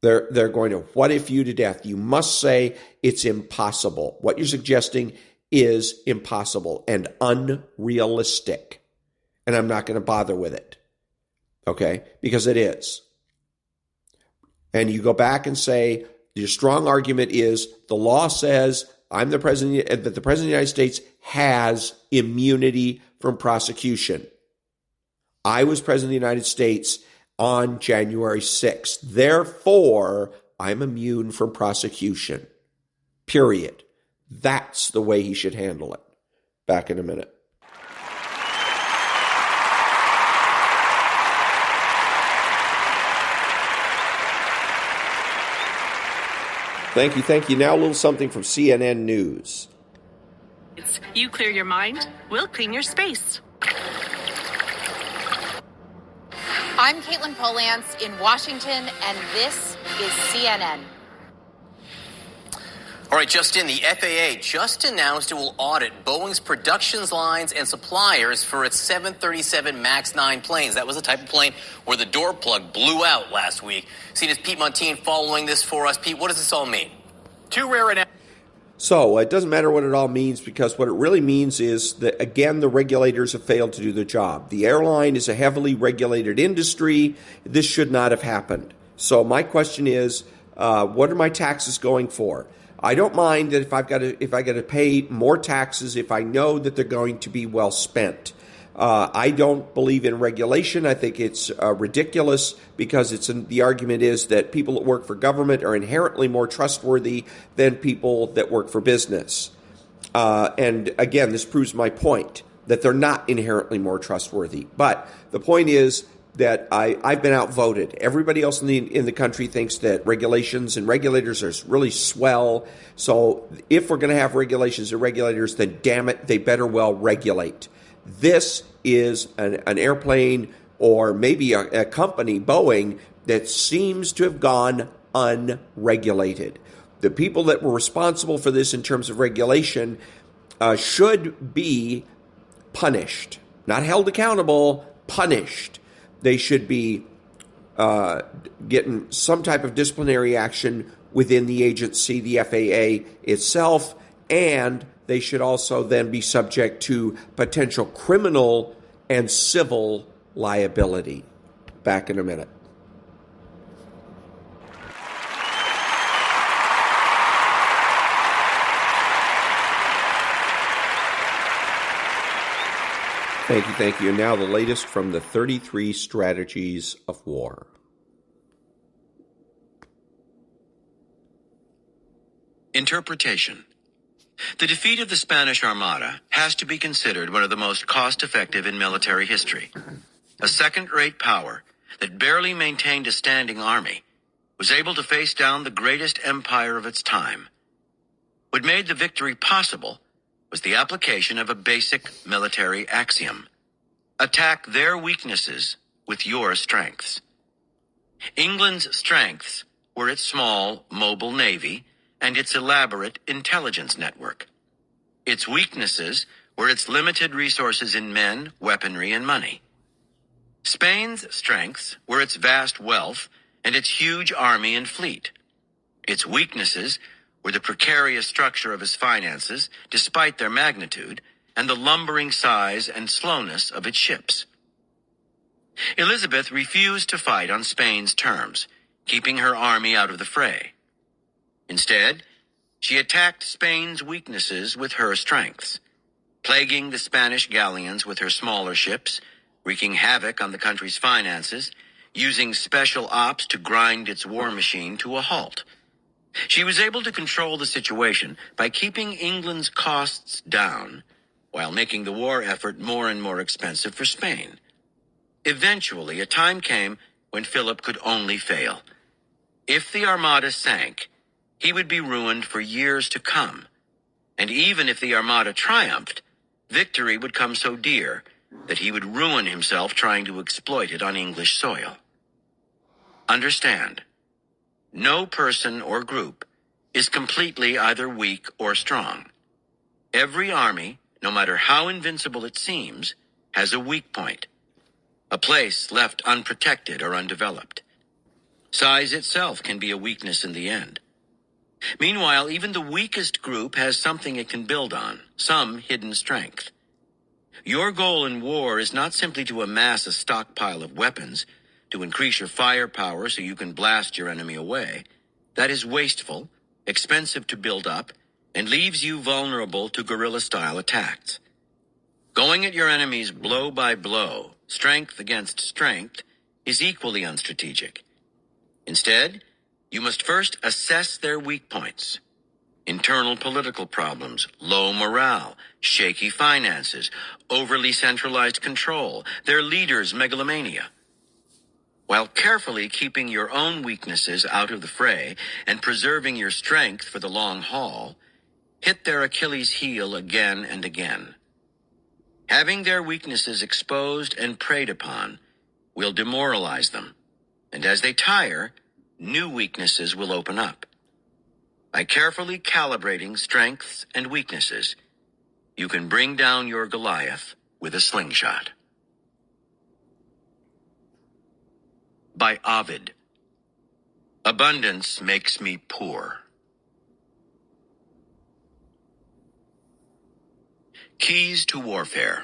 They're going to what if you to death. You must say it's impossible. What you're suggesting is impossible and unrealistic. And I'm not going to bother with it. Okay? Because it is. And you go back and say, your strong argument is the law says that the President of the United States has immunity from prosecution. I was President of the United States on January 6th. Therefore, I'm immune from prosecution. Period. That's the way he should handle it. Back in a minute. Thank you. Now a little something from CNN News. You clear your mind, we'll clean your space. I'm Caitlin Polance in Washington, and this is CNN. All right, Justin, the FAA just announced it will audit Boeing's production lines and suppliers for its 737 MAX 9 planes. That was the type of plane where the door plug blew out last week. CNN's Pete Montine following this for us. Pete, what does this all mean? Too rare an... So it doesn't matter what it all means, because what it really means is that, again, the regulators have failed to do their job. The airline is a heavily regulated industry. This should not have happened. So my question is, what are my taxes going for? I don't mind that if I got to pay more taxes if I know that they're going to be well spent. I don't believe in regulation. I think it's ridiculous, because the argument is that people that work for government are inherently more trustworthy than people that work for business. And again, this proves my point that they're not inherently more trustworthy. But the point is that I've been outvoted. Everybody else in the country thinks that regulations and regulators are really swell. So if we're going to have regulations and regulators, then damn it, they better well regulate. This is an airplane, or maybe a company, Boeing, that seems to have gone unregulated. the people that were responsible for this in terms of regulation should be punished. Not held accountable, punished. They should be getting some type of disciplinary action within the agency, the FAA itself, and they should also then be subject to potential criminal and civil liability. Back in a minute. Thank you. And now the latest from the 33 Strategies of War. Interpretation. The defeat of the Spanish Armada has to be considered one of the most cost-effective in military history. A second-rate power that barely maintained a standing army was able to face down the greatest empire of its time. What made the victory possible was the application of a basic military axiom. Attack their weaknesses with your strengths. England's strengths were its small, mobile navy and its elaborate intelligence network. Its weaknesses were its limited resources in men, weaponry, and money. Spain's strengths were its vast wealth and its huge army and fleet. Its weaknesses were the precarious structure of its finances, despite their magnitude, and the lumbering size and slowness of its ships. Elizabeth refused to fight on Spain's terms, keeping her army out of the fray. Instead, she attacked Spain's weaknesses with her strengths, plaguing the Spanish galleons with her smaller ships, wreaking havoc on the country's finances, using special ops to grind its war machine to a halt. She was able to control the situation by keeping England's costs down, while making the war effort more and more expensive for Spain. Eventually, a time came when Philip could only fail. If the Armada sank, he would be ruined for years to come. And even if the Armada triumphed, victory would come so dear that he would ruin himself trying to exploit it on English soil. Understand, no person or group is completely either weak or strong. Every army, no matter how invincible it seems, has a weak point, a place left unprotected or undeveloped. Size itself can be a weakness in the end. Meanwhile, even the weakest group has something it can build on, some hidden strength. Your goal in war is not simply to amass a stockpile of weapons, to increase your firepower so you can blast your enemy away. That is wasteful, expensive to build up, and leaves you vulnerable to guerrilla-style attacks. Going at your enemies blow by blow, strength against strength, is equally unstrategic. Instead, you must first assess their weak points. Internal political problems, low morale, shaky finances, overly centralized control, their leaders' megalomania. While carefully keeping your own weaknesses out of the fray and preserving your strength for the long haul, hit their Achilles heel again and again. Having their weaknesses exposed and preyed upon will demoralize them, and as they tire, new weaknesses will open up. By carefully calibrating strengths and weaknesses, you can bring down your Goliath with a slingshot. By Ovid. Abundance makes me poor. Keys to warfare.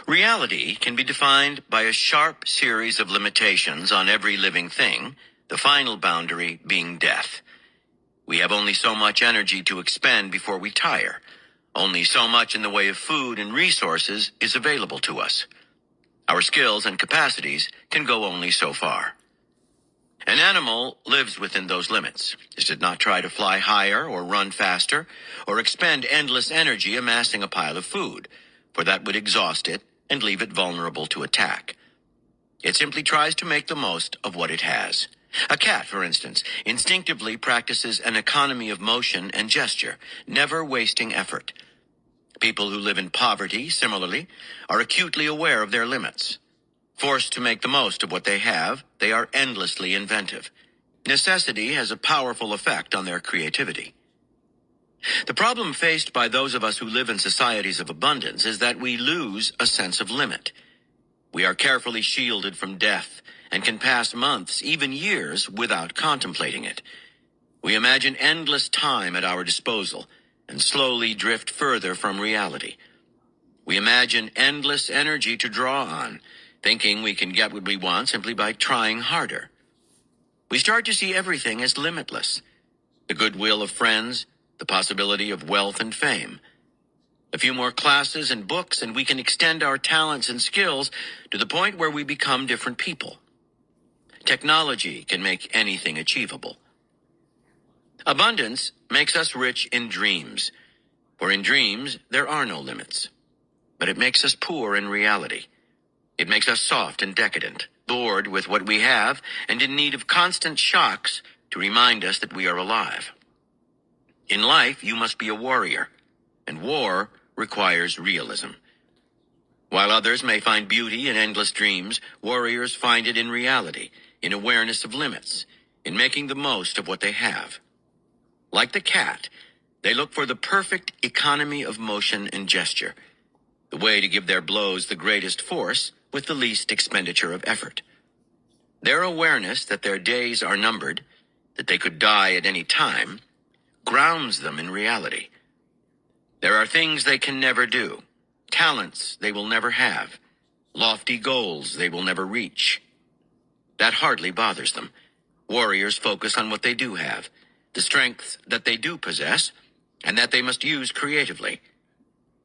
Reality can be defined by a sharp series of limitations on every living thing, the final boundary being death. We have only so much energy to expend before we tire. Only so much in the way of food and resources is available to us. Our skills and capacities can go only so far. An animal lives within those limits. It does not try to fly higher or run faster or expend endless energy amassing a pile of food, for that would exhaust it and leave it vulnerable to attack. It simply tries to make the most of what it has. A cat, for instance, instinctively practices an economy of motion and gesture, never wasting effort. People who live in poverty, similarly, are acutely aware of their limits. Forced to make the most of what they have, they are endlessly inventive. Necessity has a powerful effect on their creativity. The problem faced by those of us who live in societies of abundance is that we lose a sense of limit. We are carefully shielded from death and can pass months, even years, without contemplating it. We imagine endless time at our disposal and slowly drift further from reality. We imagine endless energy to draw on, thinking we can get what we want simply by trying harder. We start to see everything as limitless. The goodwill of friends, the possibility of wealth and fame. A few more classes and books, and we can extend our talents and skills to the point where we become different people. Technology can make anything achievable. Abundance makes us rich in dreams, for in dreams there are no limits. But it makes us poor in reality. It makes us soft and decadent, bored with what we have, and in need of constant shocks to remind us that we are alive. In life, you must be a warrior, and war requires realism. While others may find beauty in endless dreams, warriors find it in reality, in awareness of limits, in making the most of what they have. Like the cat, they look for the perfect economy of motion and gesture, the way to give their blows the greatest force with the least expenditure of effort. Their awareness that their days are numbered, that they could die at any time, grounds them in reality. There are things they can never do, talents they will never have, lofty goals they will never reach. That hardly bothers them. Warriors focus on what they do have, the strengths that they do possess, and that they must use creatively.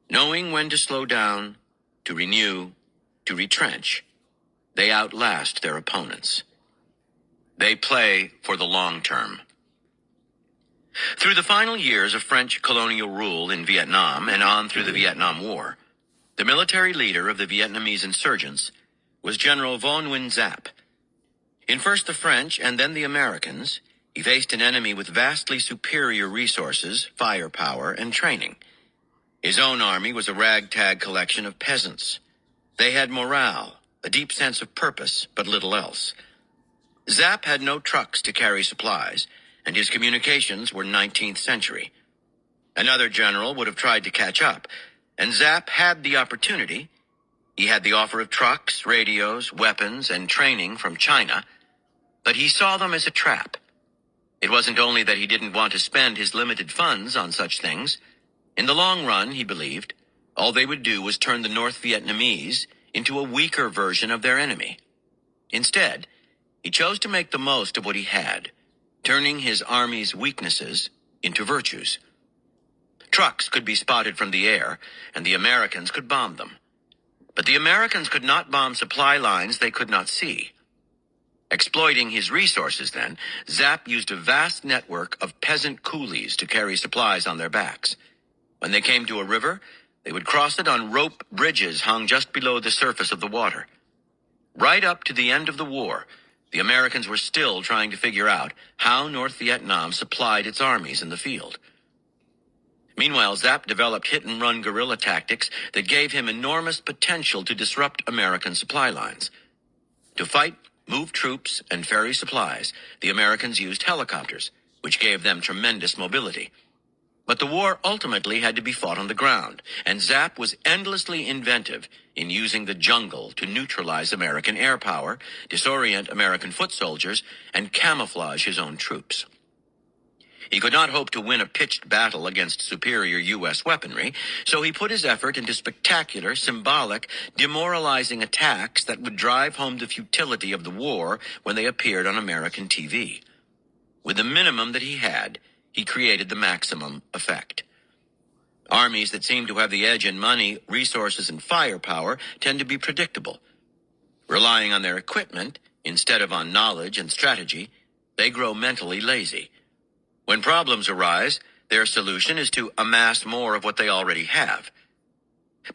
Knowing when to slow down, to renew, to retrench, they outlast their opponents. They play for the long term. Through the final years of French colonial rule in Vietnam and on through the Vietnam War, the military leader of the Vietnamese insurgents was General Von Nguyen Giap. In first the French and then the Americans, he faced an enemy with vastly superior resources, firepower, and training. His own army was a ragtag collection of peasants. They had morale, a deep sense of purpose, but little else. Giap had no trucks to carry supplies, and his communications were 19th century. Another general would have tried to catch up, and Giap had the opportunity. He had the offer of trucks, radios, weapons, and training from China, but he saw them as a trap. It wasn't only that he didn't want to spend his limited funds on such things. In the long run, he believed, all they would do was turn the North Vietnamese into a weaker version of their enemy. Instead, he chose to make the most of what he had, turning his army's weaknesses into virtues. Trucks could be spotted from the air, and the Americans could bomb them. But the Americans could not bomb supply lines they could not see. Exploiting his resources, then, Giap used a vast network of peasant coolies to carry supplies on their backs. When they came to a river, they would cross it on rope bridges hung just below the surface of the water. Right up to the end of the war, the Americans were still trying to figure out how North Vietnam supplied its armies in the field. Meanwhile, Giap developed hit-and-run guerrilla tactics that gave him enormous potential to disrupt American supply lines. To fight, move troops, and ferry supplies, the Americans used helicopters, which gave them tremendous mobility. But the war ultimately had to be fought on the ground, and Giap was endlessly inventive in using the jungle to neutralize American air power, disorient American foot soldiers, and camouflage his own troops. He could not hope to win a pitched battle against superior U.S. weaponry, so he put his effort into spectacular, symbolic, demoralizing attacks that would drive home the futility of the war when they appeared on American TV. With the minimum that he had, he created the maximum effect. Armies that seem to have the edge in money, resources, and firepower tend to be predictable. Relying on their equipment instead of on knowledge and strategy, they grow mentally lazy. When problems arise, their solution is to amass more of what they already have.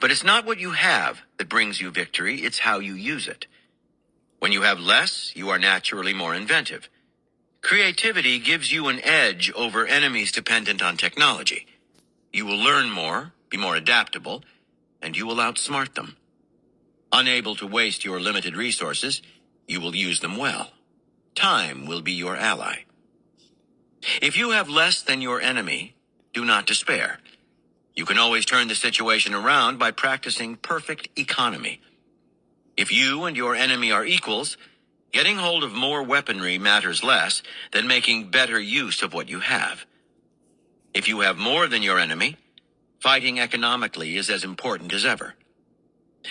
But it's not what you have that brings you victory, it's how you use it. When you have less, you are naturally more inventive. Creativity gives you an edge over enemies dependent on technology. You will learn more, be more adaptable, and you will outsmart them. Unable to waste your limited resources, you will use them well. time will be your ally. If you have less than your enemy, do not despair. You can always turn the situation around by practicing perfect economy. If you and your enemy are equals, getting hold of more weaponry matters less than making better use of what you have. If you have more than your enemy, fighting economically is as important as ever.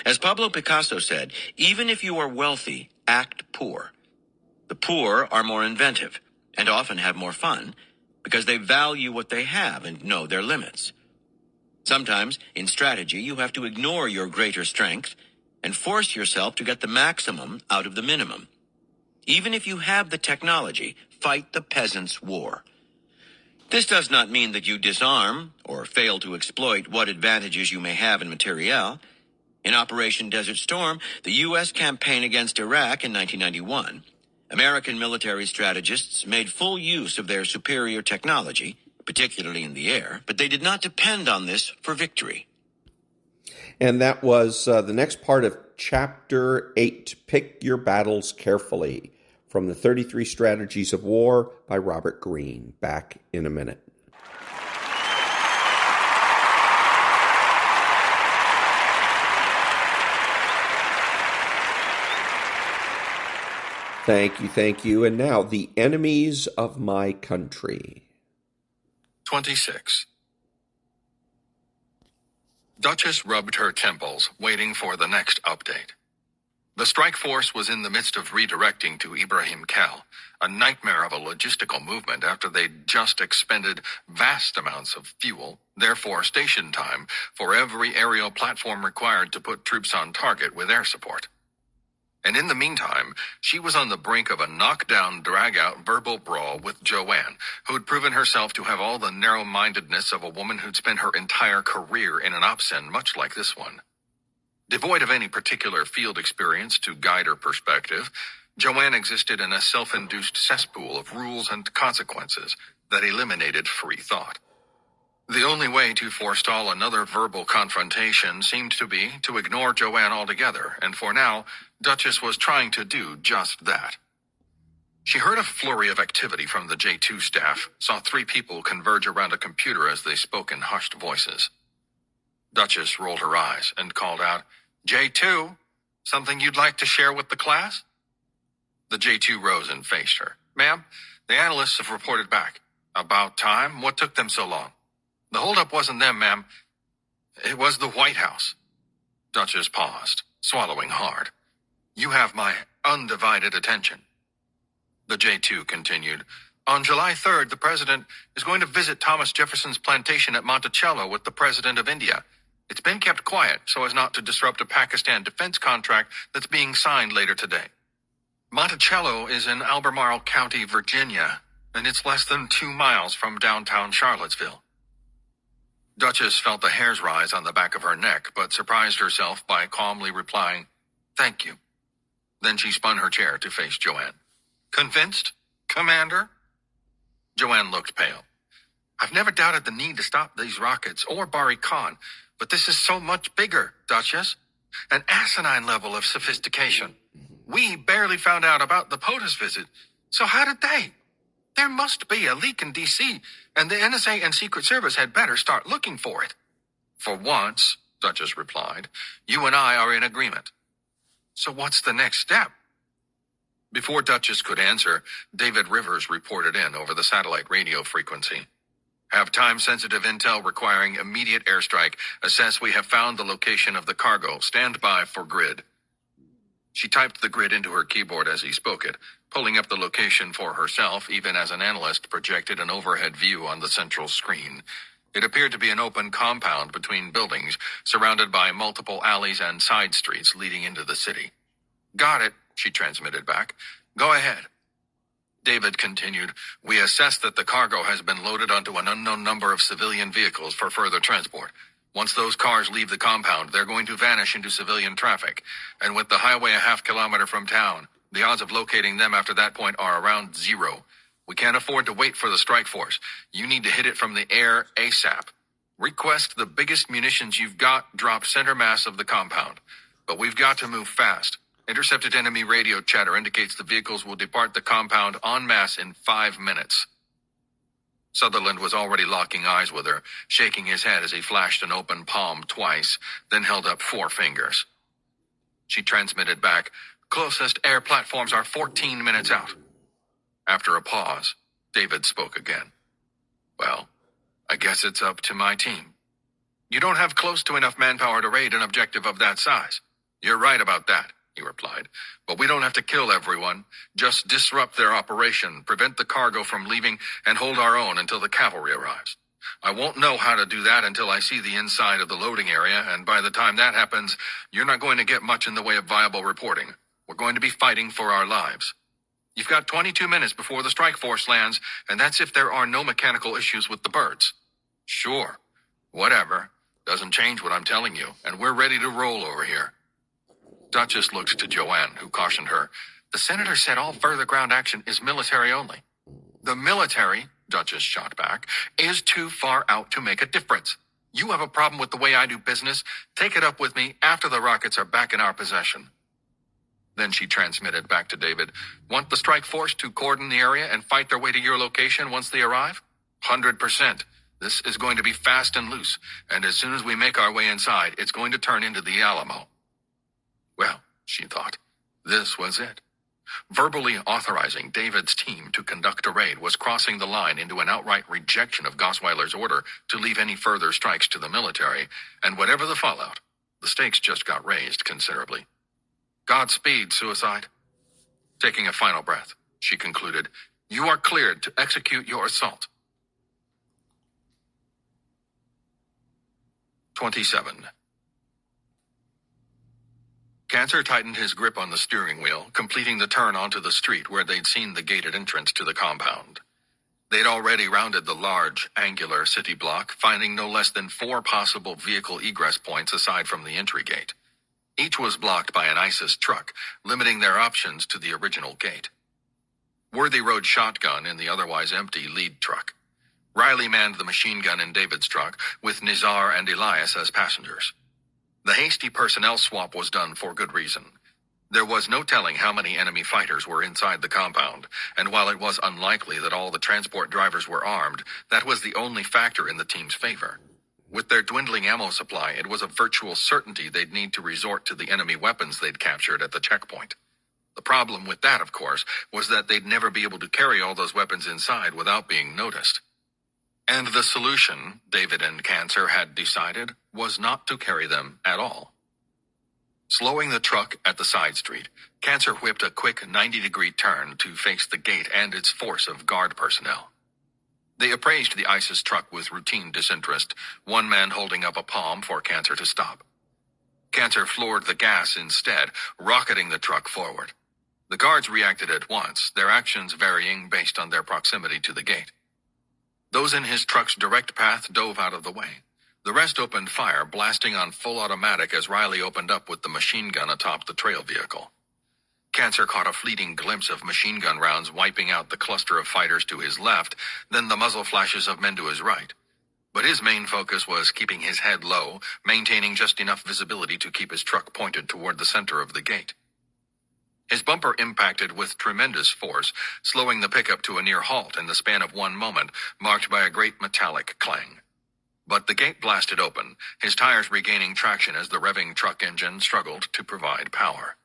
As Pablo Picasso said, even if you are wealthy, act poor. The poor are more inventive and often have more fun because they value what they have and know their limits. Sometimes, in strategy, you have to ignore your greater strength and force yourself to get the maximum out of the minimum. Even if you have the technology, fight the peasants' war. This does not mean that you disarm or fail to exploit what advantages you may have in materiel. In Operation Desert Storm, the U.S. campaign against Iraq in 1991, American military strategists made full use of their superior technology, particularly in the air, but they did not depend on this for victory. And that was the next part of Chapter 8, Pick Your Battles Carefully, from the 33 Strategies of War by Robert Greene. Back in a minute. Thank you. And now, the enemies of my country. 26. Duchess rubbed her temples, waiting for the next update. The strike force was in the midst of redirecting to Ibrahim Kell, a nightmare of a logistical movement after they'd just expended vast amounts of fuel, therefore station time, for every aerial platform required to put troops on target with air support. And in the meantime, she was on the brink of a knockdown, drag-out verbal brawl with Joanne, who'd proven herself to have all the narrow-mindedness of a woman who'd spent her entire career in an OPSEN much like this one. Devoid of any particular field experience to guide her perspective, Joanne existed in a self-induced cesspool of rules and consequences that eliminated free thought. The only way to forestall another verbal confrontation seemed to be to ignore Joanne altogether, and for now, Duchess was trying to do just that. She heard a flurry of activity from the J2 staff, saw 3 people converge around a computer as they spoke in hushed voices. Duchess rolled her eyes and called out, "J2, something you'd like to share with the class?" The J2 rose and faced her. "Ma'am, the analysts have reported back. About time. What took them so long?" "The holdup wasn't them, ma'am. It was the White House." Duchess paused, swallowing hard. "You have my undivided attention." The J2 continued. "On July 3rd, the president is going to visit Thomas Jefferson's plantation at Monticello with the president of India. It's been kept quiet so as not to disrupt a Pakistan defense contract that's being signed later today. Monticello is in Albemarle County, Virginia, and it's less than 2 miles from downtown Charlottesville." Duchess felt the hairs rise on the back of her neck, but surprised herself by calmly replying, "Thank you." Then she spun her chair to face Joanne. "Convinced, Commander?" Joanne looked pale. "I've never doubted the need to stop these rockets or Bari Khan, but this is so much bigger, Duchess. An asinine level of sophistication. We barely found out about the POTUS visit, so how did they? There must be a leak in D.C., and the NSA and Secret Service had better start looking for it." "For once," Duchess replied, "you and I are in agreement." "So what's the next step?" Before Duchess could answer, David Rivers reported in over the satellite radio frequency. "Have time-sensitive intel requiring immediate airstrike. Assess we have found the location of the cargo. Stand by for grid." She typed the grid into her keyboard as he spoke it, pulling up the location for herself even as an analyst projected an overhead view on the central screen. It appeared to be an open compound between buildings, surrounded by multiple alleys and side streets leading into the city. "Got it," she transmitted back. "Go ahead." David continued, "We assess that the cargo has been loaded onto an unknown number of civilian vehicles for further transport. Once those cars leave the compound, they're going to vanish into civilian traffic. And with the highway a half kilometer from town, the odds of locating them after that point are around 0. We can't afford to wait for the strike force. You need to hit it from the air ASAP. Request the biggest munitions you've got drop center mass of the compound. But we've got to move fast. Intercepted enemy radio chatter indicates the vehicles will depart the compound en masse in 5 minutes. Sutherland was already locking eyes with her, shaking his head as he flashed an open palm twice, then held up 4 fingers. She transmitted back, "Closest air platforms are 14 minutes out." After a pause, David spoke again. "Well, I guess it's up to my team. You don't have close to enough manpower to raid an objective of that size." "You're right about that," he replied. "But we don't have to kill everyone. Just disrupt their operation, prevent the cargo from leaving, and hold our own until the cavalry arrives. I won't know how to do that until I see the inside of the loading area, and by the time that happens, you're not going to get much in the way of viable reporting. We're going to be fighting for our lives. You've got 22 minutes before the strike force lands, and that's if there are no mechanical issues with the birds." "Sure. Whatever. Doesn't change what I'm telling you, and we're ready to roll over here." Duchess looked to Joanne, who cautioned her, "The senator said all further ground action is military only." "The military," Duchess shot back, "is too far out to make a difference. You have a problem with the way I do business. Take it up with me after the rockets are back in our possession." Then she transmitted back to David, "Want the strike force to cordon the area and fight their way to your location once they arrive?" 100%. This is going to be fast and loose, and as soon as we make our way inside, it's going to turn into the Alamo. Well, she thought, this was it. Verbally authorizing David's team to conduct a raid was crossing the line into an outright rejection of Gosweiler's order to leave any further strikes to the military, and whatever the fallout, the stakes just got raised considerably. "Godspeed, Suicide." Taking a final breath, she concluded, "You are cleared to execute your assault." 27. Cancer tightened his grip on the steering wheel, completing the turn onto the street where they'd seen the gated entrance to the compound. They'd already rounded the large, angular city block, finding no less than 4 possible vehicle egress points aside from the entry gate. Each was blocked by an ISIS truck, limiting their options to the original gate. Worthy rode shotgun in the otherwise empty lead truck. Riley manned the machine gun in David's truck, with Nizar and Elias as passengers. The hasty personnel swap was done for good reason. There was no telling how many enemy fighters were inside the compound, and while it was unlikely that all the transport drivers were armed, that was the only factor in the team's favor. With their dwindling ammo supply, it was a virtual certainty they'd need to resort to the enemy weapons they'd captured at the checkpoint. The problem with that, of course, was that they'd never be able to carry all those weapons inside without being noticed. And the solution, David and Cancer had decided, was not to carry them at all. Slowing the truck at the side street, Cancer whipped a quick 90-degree turn to face the gate and its force of guard personnel. They appraised the ISIS truck with routine disinterest, one man holding up a palm for Cancer to stop. Cancer floored the gas instead, rocketing the truck forward. The guards reacted at once, their actions varying based on their proximity to the gate. Those in his truck's direct path dove out of the way. The rest opened fire, blasting on full automatic as Riley opened up with the machine gun atop the trail vehicle. Cancer caught a fleeting glimpse of machine gun rounds wiping out the cluster of fighters to his left, then the muzzle flashes of men to his right. But his main focus was keeping his head low, maintaining just enough visibility to keep his truck pointed toward the center of the gate. His bumper impacted with tremendous force, slowing the pickup to a near halt in the span of 1 moment, marked by a great metallic clang. But the gate blasted open, his tires regaining traction as the revving truck engine struggled to provide power.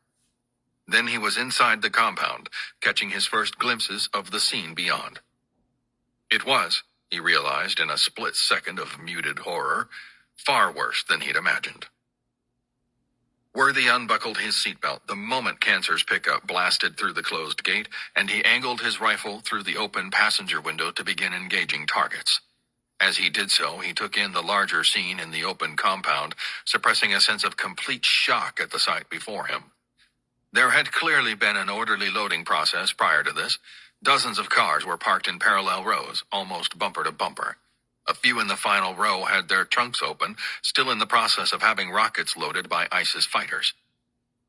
Then he was inside the compound, catching his first glimpses of the scene beyond. It was, he realized in a split second of muted horror, far worse than he'd imagined. Worthy unbuckled his seatbelt the moment Cancer's pickup blasted through the closed gate, and he angled his rifle through the open passenger window to begin engaging targets. As he did so, he took in the larger scene in the open compound, suppressing a sense of complete shock at the sight before him. There had clearly been an orderly loading process prior to this. Dozens of cars were parked in parallel rows, almost bumper to bumper. A few in the final row had their trunks open, still in the process of having rockets loaded by ISIS fighters.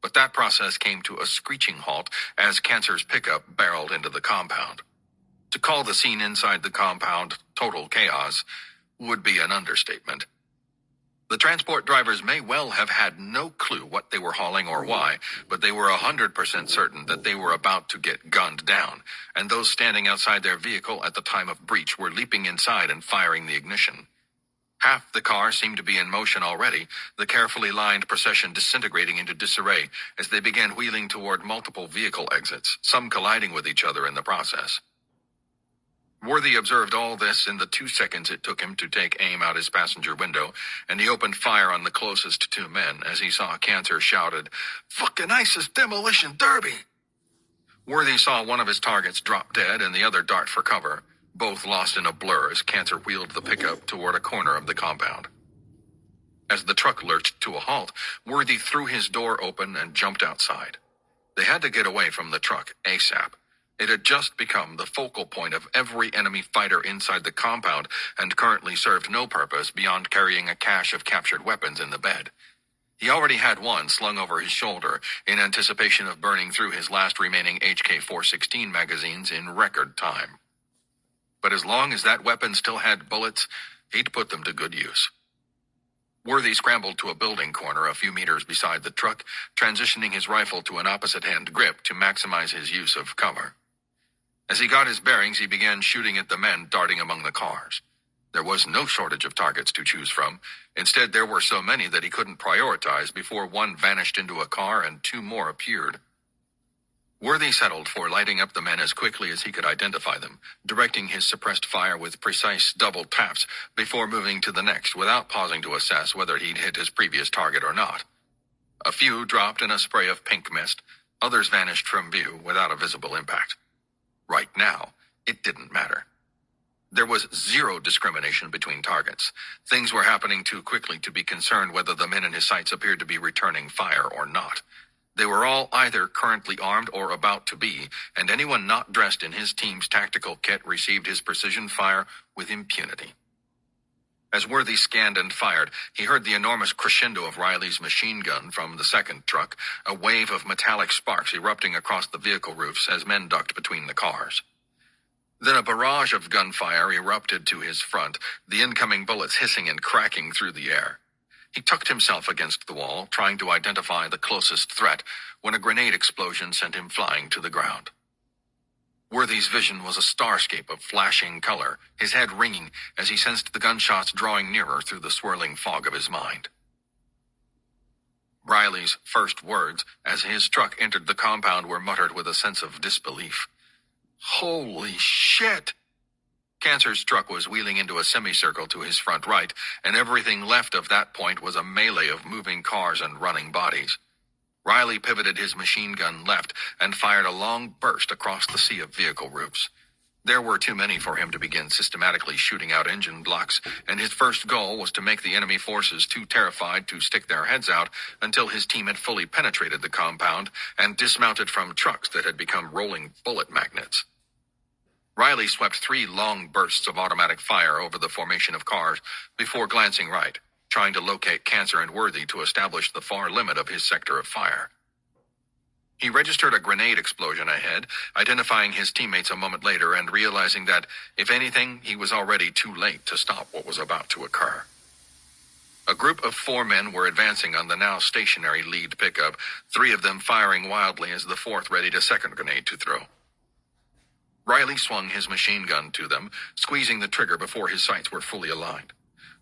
But that process came to a screeching halt as Cancer's pickup barreled into the compound. To call the scene inside the compound total chaos would be an understatement. The transport drivers may well have had no clue what they were hauling or why, but they were 100% certain that they were about to get gunned down, and those standing outside their vehicle at the time of breach were leaping inside and firing the ignition. Half the car seemed to be in motion already, the carefully lined procession disintegrating into disarray as they began wheeling toward multiple vehicle exits, some colliding with each other in the process. Worthy observed all this in the 2 seconds it took him to take aim out his passenger window, and he opened fire on the closest two men as he saw Cancer shouted, "Fucking ISIS demolition derby!" Worthy saw one of his targets drop dead and the other dart for cover, both lost in a blur as Cancer wheeled the pickup toward a corner of the compound. As the truck lurched to a halt, Worthy threw his door open and jumped outside. They had to get away from the truck ASAP. It had just become the focal point of every enemy fighter inside the compound and currently served no purpose beyond carrying a cache of captured weapons in the bed. He already had one slung over his shoulder in anticipation of burning through his last remaining HK-416 magazines in record time. But as long as that weapon still had bullets, he'd put them to good use. Worthy scrambled to a building corner a few meters beside the truck, transitioning his rifle to an opposite-hand grip to maximize his use of cover. As he got his bearings, he began shooting at the men darting among the cars. There was no shortage of targets to choose from. Instead, there were so many that he couldn't prioritize before one vanished into a car and two more appeared. Worthy settled for lighting up the men as quickly as he could identify them, directing his suppressed fire with precise double taps before moving to the next without pausing to assess whether he'd hit his previous target or not. A few dropped in a spray of pink mist, others vanished from view without a visible impact. Right now, it didn't matter. There was zero discrimination between targets. Things were happening too quickly to be concerned whether the men in his sights appeared to be returning fire or not. They were all either currently armed or about to be, and anyone not dressed in his team's tactical kit received his precision fire with impunity. As Worthy scanned and fired, he heard the enormous crescendo of Riley's machine gun from the second truck, a wave of metallic sparks erupting across the vehicle roofs as men ducked between the cars. Then a barrage of gunfire erupted to his front, the incoming bullets hissing and cracking through the air. He tucked himself against the wall, trying to identify the closest threat, when a grenade explosion sent him flying to the ground. Worthy's vision was a starscape of flashing color, his head ringing as he sensed the gunshots drawing nearer through the swirling fog of his mind. Riley's first words as his truck entered the compound were muttered with a sense of disbelief. "Holy shit!" Cancer's truck was wheeling into a semicircle to his front right, and everything left of that point was a melee of moving cars and running bodies. Riley pivoted his machine gun left and fired a long burst across the sea of vehicle roofs. There were too many for him to begin systematically shooting out engine blocks, and his first goal was to make the enemy forces too terrified to stick their heads out until his team had fully penetrated the compound and dismounted from trucks that had become rolling bullet magnets. Riley swept 3 long bursts of automatic fire over the formation of cars before glancing right, trying to locate Cancer and Worthy to establish the far limit of his sector of fire. He registered a grenade explosion ahead, identifying his teammates a moment later and realizing that, if anything, he was already too late to stop what was about to occur. A group of 4 men were advancing on the now stationary lead pickup, 3 of them firing wildly as the 4th readied a second grenade to throw. Riley swung his machine gun to them, squeezing the trigger before his sights were fully aligned.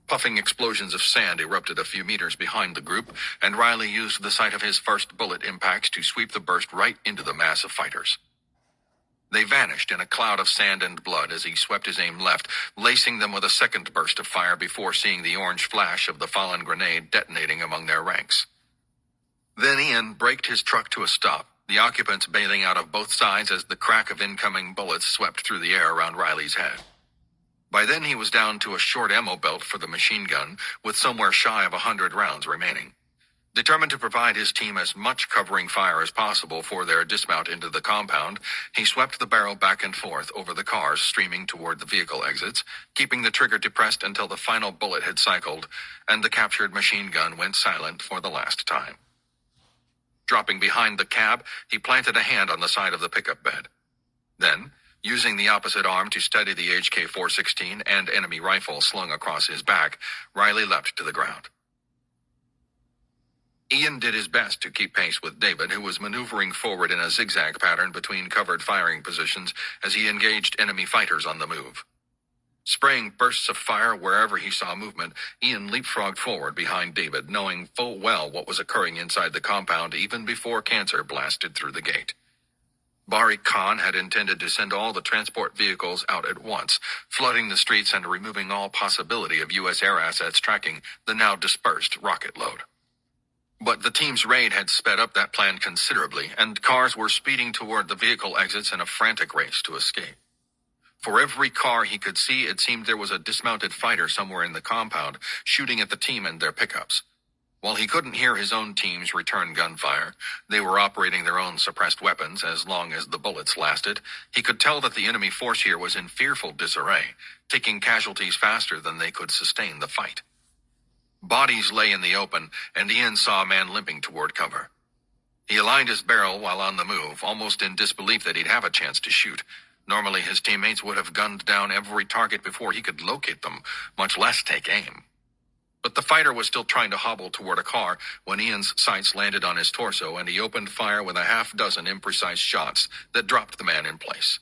Puffing explosions of sand erupted a few meters behind the group, and Riley used the sight of his first bullet impacts to sweep the burst right into the mass of fighters. They vanished in a cloud of sand and blood as he swept his aim left, lacing them with a second burst of fire before seeing the orange flash of the fallen grenade detonating among their ranks. Then Ian braked his truck to a stop, the occupants bailing out of both sides as the crack of incoming bullets swept through the air around Riley's head. By then he was down to a short ammo belt for the machine gun, with somewhere shy of 100 rounds remaining. Determined to provide his team as much covering fire as possible for their dismount into the compound, he swept the barrel back and forth over the cars streaming toward the vehicle exits, keeping the trigger depressed until the final bullet had cycled, and the captured machine gun went silent for the last time. Dropping behind the cab, he planted a hand on the side of the pickup bed. Then, using the opposite arm to steady the HK-416 and enemy rifle slung across his back, Riley leapt to the ground. Ian did his best to keep pace with David, who was maneuvering forward in a zigzag pattern between covered firing positions as he engaged enemy fighters on the move. Spraying bursts of fire wherever he saw movement, Ian leapfrogged forward behind David, knowing full well what was occurring inside the compound even before Cancer blasted through the gate. Barry Khan had intended to send all the transport vehicles out at once, flooding the streets and removing all possibility of U.S. air assets tracking the now dispersed rocket load. But the team's raid had sped up that plan considerably, and cars were speeding toward the vehicle exits in a frantic race to escape. For every car he could see, it seemed there was a dismounted fighter somewhere in the compound, shooting at the team and their pickups. While he couldn't hear his own team's return gunfire, they were operating their own suppressed weapons as long as the bullets lasted. He could tell that the enemy force here was in fearful disarray, taking casualties faster than they could sustain the fight. Bodies lay in the open, and Ian saw a man limping toward cover. He aligned his barrel while on the move, almost in disbelief that he'd have a chance to shoot. Normally, his teammates would have gunned down every target before he could locate them, much less take aim. But the fighter was still trying to hobble toward a car when Ian's sights landed on his torso, and he opened fire with a half-dozen imprecise shots that dropped the man in place.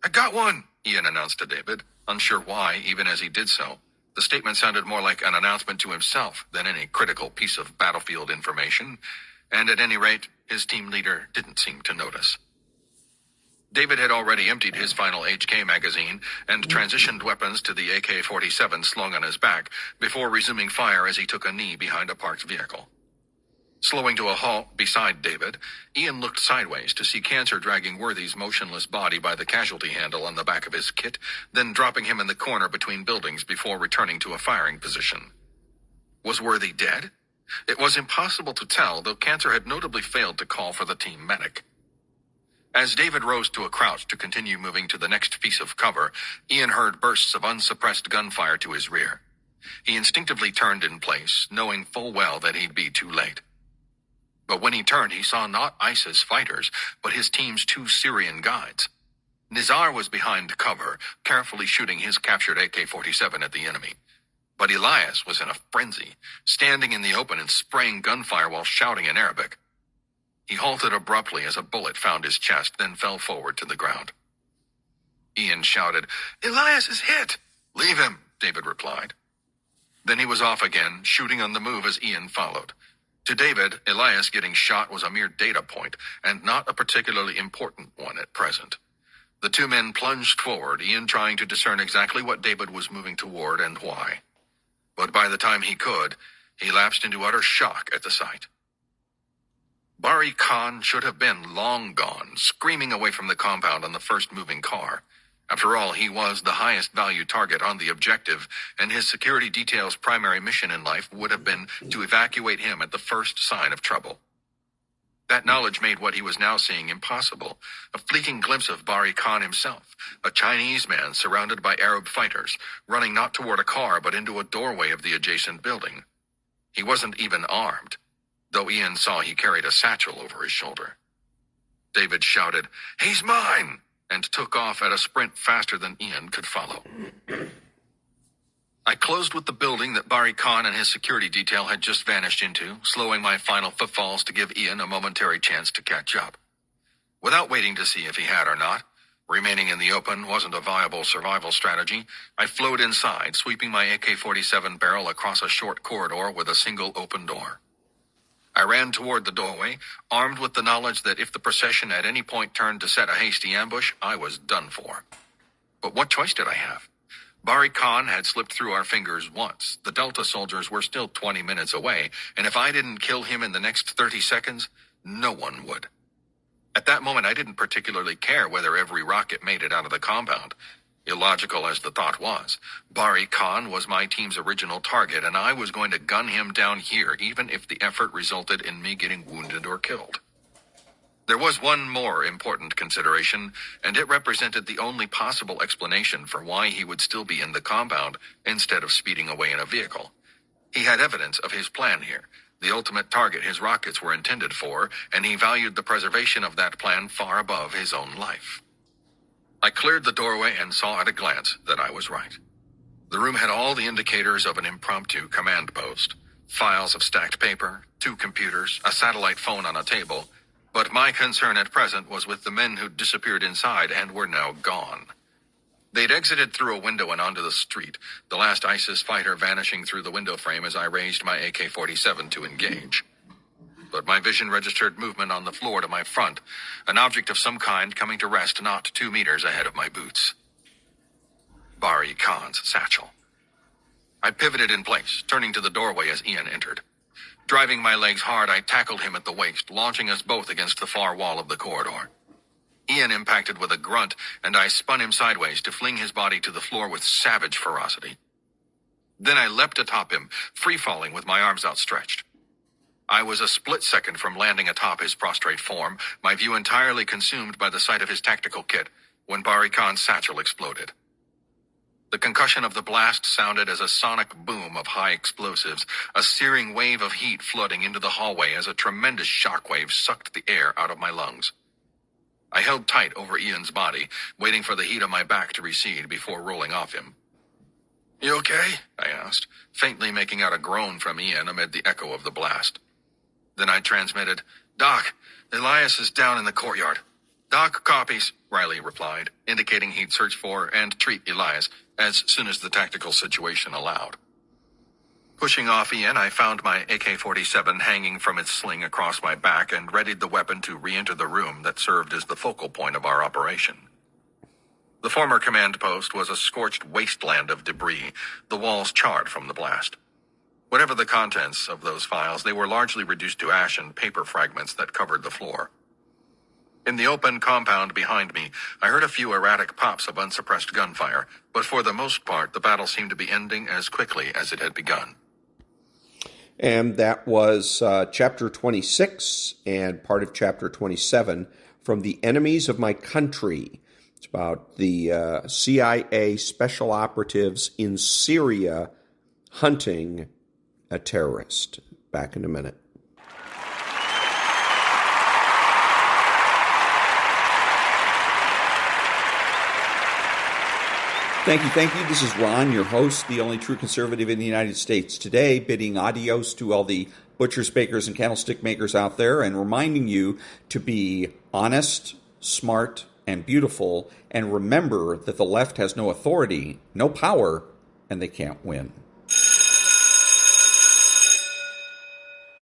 "I got one," Ian announced to David, unsure why, even as he did so. The statement sounded more like an announcement to himself than any critical piece of battlefield information, and at any rate, his team leader didn't seem to notice. David had already emptied his final HK magazine and transitioned weapons to the AK-47 slung on his back before resuming fire as he took a knee behind a parked vehicle. Slowing to a halt beside David, Ian looked sideways to see Cancer dragging Worthy's motionless body by the casualty handle on the back of his kit, then dropping him in the corner between buildings before returning to a firing position. Was Worthy dead? It was impossible to tell, though Cancer had notably failed to call for the team medic. As David rose to a crouch to continue moving to the next piece of cover, Ian heard bursts of unsuppressed gunfire to his rear. He instinctively turned in place, knowing full well that he'd be too late. But when he turned, he saw not ISIS fighters, but his team's 2 Syrian guides. Nizar was behind cover, carefully shooting his captured AK-47 at the enemy. But Elias was in a frenzy, standing in the open and spraying gunfire while shouting in Arabic. He halted abruptly as a bullet found his chest, then fell forward to the ground. Ian shouted, "Elias is hit!" "Leave him," David replied. Then he was off again, shooting on the move as Ian followed. To David, Elias getting shot was a mere data point, and not a particularly important one at present. The 2 men plunged forward, Ian trying to discern exactly what David was moving toward and why. But by the time he could, he lapsed into utter shock at the sight. Barry Khan should have been long gone, screaming away from the compound on the first moving car. After all, he was the highest value target on the objective, and his security detail's primary mission in life would have been to evacuate him at the first sign of trouble. That knowledge made what he was now seeing impossible, a fleeting glimpse of Barry Khan himself, a Chinese man surrounded by Arab fighters, running not toward a car but into a doorway of the adjacent building. He wasn't even armed, though Ian saw he carried a satchel over his shoulder. David shouted, "He's mine!" and took off at a sprint faster than Ian could follow. I closed with the building that Barry Khan and his security detail had just vanished into, slowing my final footfalls to give Ian a momentary chance to catch up. Without waiting to see if he had or not, remaining in the open wasn't a viable survival strategy, I flowed inside, sweeping my AK-47 barrel across a short corridor with a single open door. I ran toward the doorway, armed with the knowledge that if the procession at any point turned to set a hasty ambush, I was done for. But what choice did I have? Barry Khan had slipped through our fingers once. The Delta soldiers were still 20 minutes away, and if I didn't kill him in the next 30 seconds, no one would. At that moment, I didn't particularly care whether every rocket made it out of the compound. Illogical as the thought was, Barry Khan was my team's original target, and I was going to gun him down here, even if the effort resulted in me getting wounded or killed. There was one more important consideration, and it represented the only possible explanation for why he would still be in the compound instead of speeding away in a vehicle. He had evidence of his plan here, the ultimate target his rockets were intended for, and he valued the preservation of that plan far above his own life. I cleared the doorway and saw at a glance that I was right. The room had all the indicators of an impromptu command post. files of stacked paper, 2 computers, a satellite phone on a table, but my concern at present was with the men who'd disappeared inside and were now gone. They'd exited through a window and onto the street, the last ISIS fighter vanishing through the window frame as I raised my AK-47 to engage. But my vision registered movement on the floor to my front, an object of some kind coming to rest not 2 meters ahead of my boots. Barry Khan's satchel. I pivoted in place, turning to the doorway as Ian entered. Driving my legs hard, I tackled him at the waist, launching us both against the far wall of the corridor. Ian impacted with a grunt, and I spun him sideways to fling his body to the floor with savage ferocity. Then I leapt atop him, free-falling with my arms outstretched. I was a split second from landing atop his prostrate form, my view entirely consumed by the sight of his tactical kit, when Barry Khan's satchel exploded. The concussion of the blast sounded as a sonic boom of high explosives, a searing wave of heat flooding into the hallway as a tremendous shockwave sucked the air out of my lungs. I held tight over Ian's body, waiting for the heat of my back to recede before rolling off him. "You okay?" I asked, faintly making out a groan from Ian amid the echo of the blast. Then I transmitted, "Doc, Elias is down in the courtyard." "Doc copies," Riley replied, indicating he'd search for and treat Elias as soon as the tactical situation allowed. Pushing off Ian, I found my AK-47 hanging from its sling across my back and readied the weapon to re-enter the room that served as the focal point of our operation. The former command post was a scorched wasteland of debris, the walls charred from the blast. Whatever the contents of those files, they were largely reduced to ash and paper fragments that covered the floor. In the open compound behind me, I heard a few erratic pops of unsuppressed gunfire, but for the most part, the battle seemed to be ending as quickly as it had begun. And that was Chapter 26 and part of Chapter 27 from The Enemies of My Country. It's about the CIA special operatives in Syria hunting a terrorist. Back in a minute. Thank you. This is Ron, your host, the only true conservative in the United States. Today, bidding adios to all the butchers, bakers, and candlestick makers out there and reminding you to be honest, smart, and beautiful, and remember that the left has no authority, no power, and they can't win.